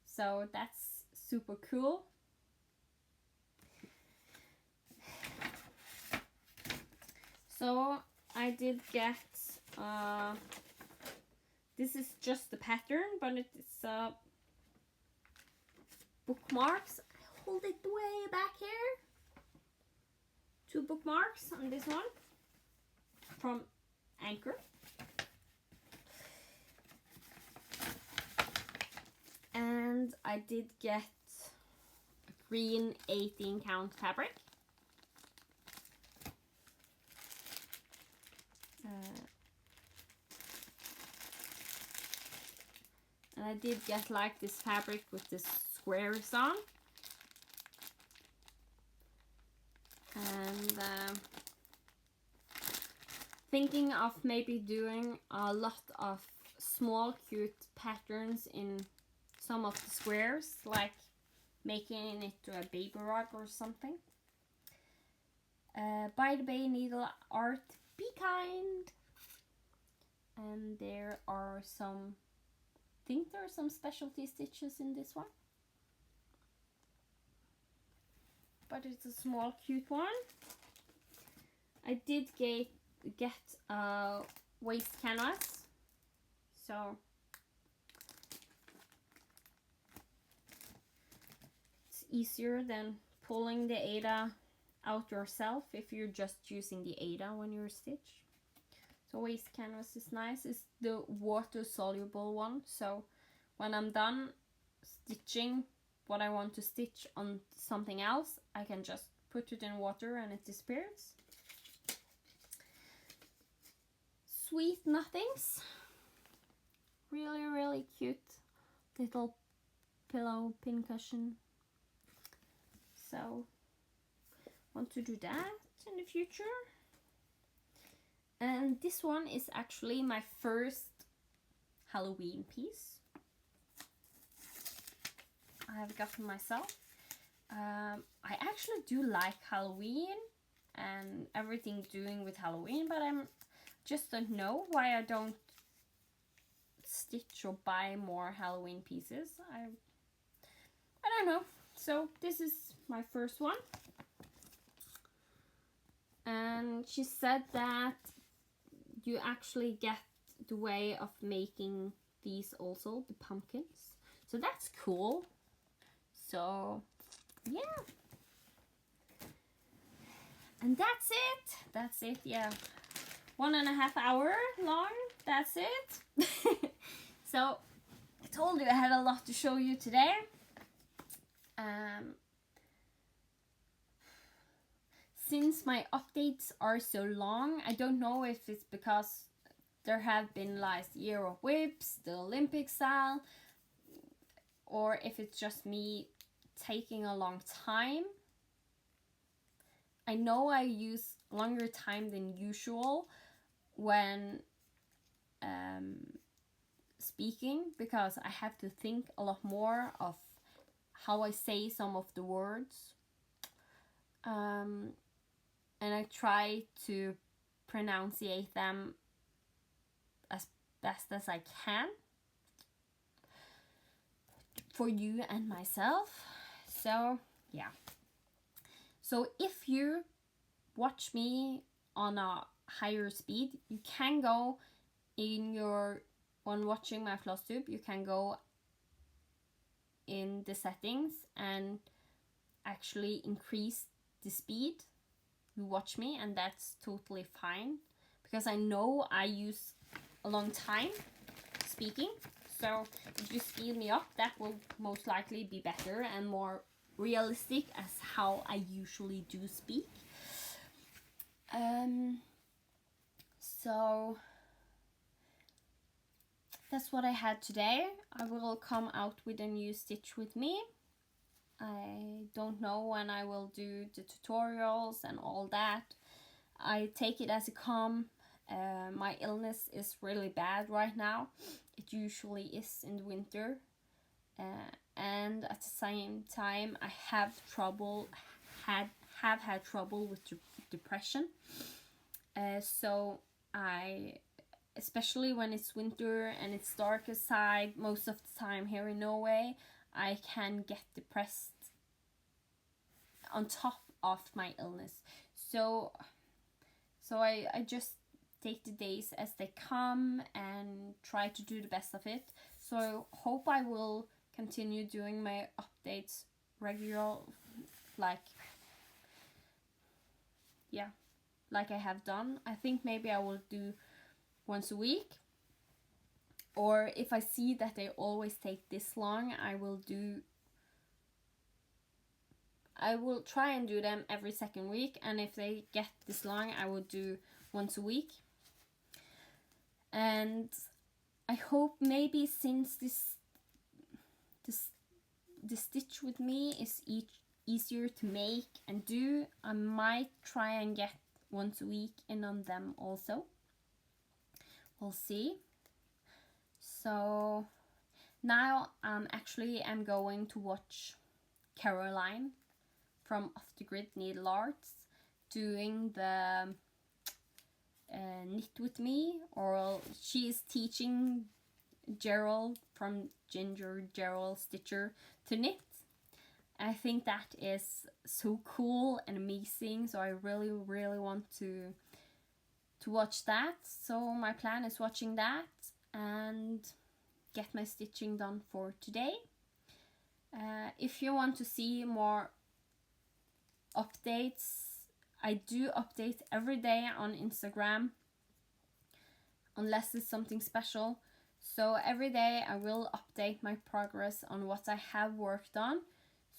So that's super cool. So I did get, this is just the pattern, but it's bookmarks. I hold it way back here. 2 bookmarks on this one from Anchor. And I did get a green 18 count fabric. And I did get like this fabric with this squares on. And thinking of maybe doing a lot of small cute patterns in some of the squares, like making it to a baby rug or something. By the Bay needle art, be kind. And there are some, I think there are some specialty stitches in this one. But it's a small cute one. I did get a waist canvas, so it's easier than pulling the Ada out yourself if you're just using the Ada when you're stitch. So waist canvas is nice. It's the water soluble one, so when I'm done stitching what I want to stitch on something else, I can just put it in water and it disappears. Sweet Nothings. Really, really cute little pillow pincushion. So, want to do that in the future. And this one is actually my first Halloween piece I have gotten myself. I actually do like Halloween and everything doing with Halloween, but I just don't know why I don't stitch or buy more Halloween pieces. I don't know. So this is my first one. And she said that you actually get the way of making these also, the pumpkins. So that's cool. So, yeah. And that's it. That's it, yeah. 1.5 hours long. That's it. So, I told you I had a lot to show you today. Since my updates are so long, I don't know if it's because there have been last year of whips, the Olympic style, or if it's just me taking a long time. I know I use longer time than usual when speaking, because I have to think a lot more of how I say some of the words. And I try to pronunciate them as best as I can for you and myself. So, yeah. So if you watch me on a higher speed, you can go in your, when watching my Flosstube, you can go in the settings and actually increase the speed you watch me, and that's totally fine, because I know I use a long time speaking. So if you speed me up, that will most likely be better and more realistic as how I usually do speak. So that's what I had today. I will come out with a new stitch with me. I don't know when I will do the tutorials and all that. I take it as it comes, My illness is really bad right now. It usually is in the winter. And at the same time, I have had trouble with depression. So especially when it's winter and it's dark outside, most of the time here in Norway, I can get depressed on top of my illness. So I just take the days as they come and try to do the best of it. So I hope I will continue doing my updates regular, like I have done. I think maybe I will do once a week, or if I see that they always take this long, I will try and do them every second week, and if they get this long, I will do once a week. And I hope maybe since the stitch with me is easier to make and do, I might try and get once a week in on them also. We'll see. So now I'm going to watch Caroline from Off the Grid Needle Arts doing the knit with me, or she is teaching Gerald from Ginger Gerald Stitcher to knit. I think that is so cool and amazing, so I really want to watch that. So my plan is watching that and get my stitching done for today. If you want to see more updates, I do update every day on Instagram, unless it's something special. So every day I will update my progress on what I have worked on,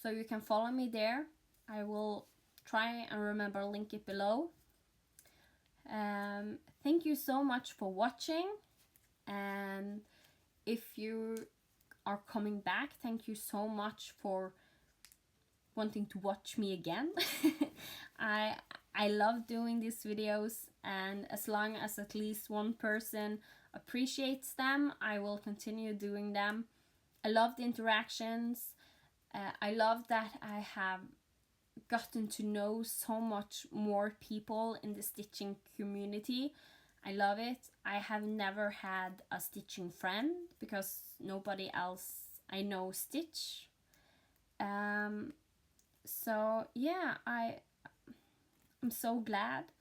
so you can follow me there. I will try and remember link it below. Thank you so much for watching, and if you are coming back, thank you so much for wanting to watch me again. I love doing these videos, and as long as at least one person appreciates them, I will continue doing them. I love the interactions. I love that I have gotten to know so much more people in the stitching community. I love it. I have never had a stitching friend because nobody else I know stitch. So yeah, I'm so glad.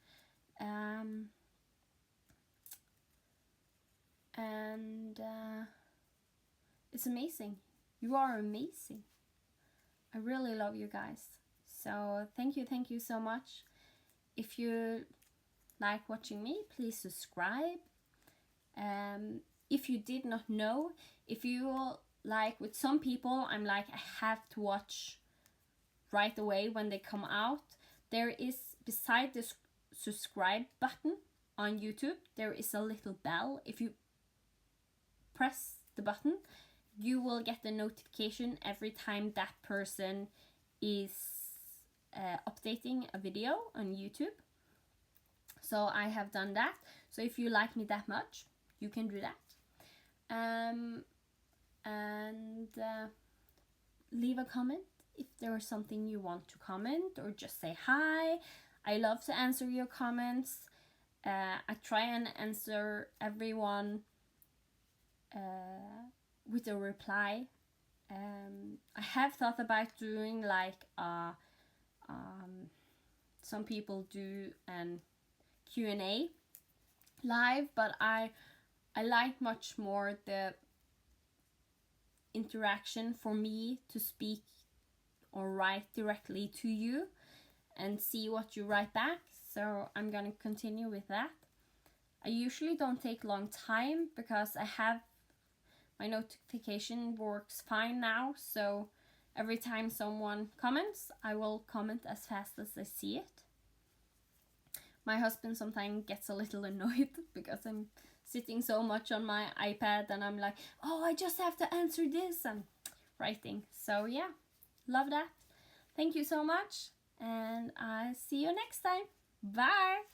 It's amazing. You are amazing. I really love you guys. So thank you so much. If you like watching me, please subscribe. If you did not know, if you like, with some people, I'm like, I have to watch right away when they come out. There is, beside the subscribe button on YouTube, there is a little bell. If you press the button, you will get the notification every time that person is updating a video on YouTube. So I have done that. So if you like me that much, you can do that. Leave a comment if there is something you want to comment, or just say hi. I love to answer your comments. I try and answer everyone with a reply. I have thought about doing like some people do an Q&A live, but I like much more the interaction for me to speak or write directly to you and see what you write back. So I'm gonna continue with that. I usually don't take long time because I have my notification works fine now, so every time someone comments, I will comment as fast as I see it. My husband sometimes gets a little annoyed because I'm sitting so much on my iPad and I'm like, oh, I just have to answer this and writing. So yeah, love that. Thank you so much, and I'll see you next time. Bye!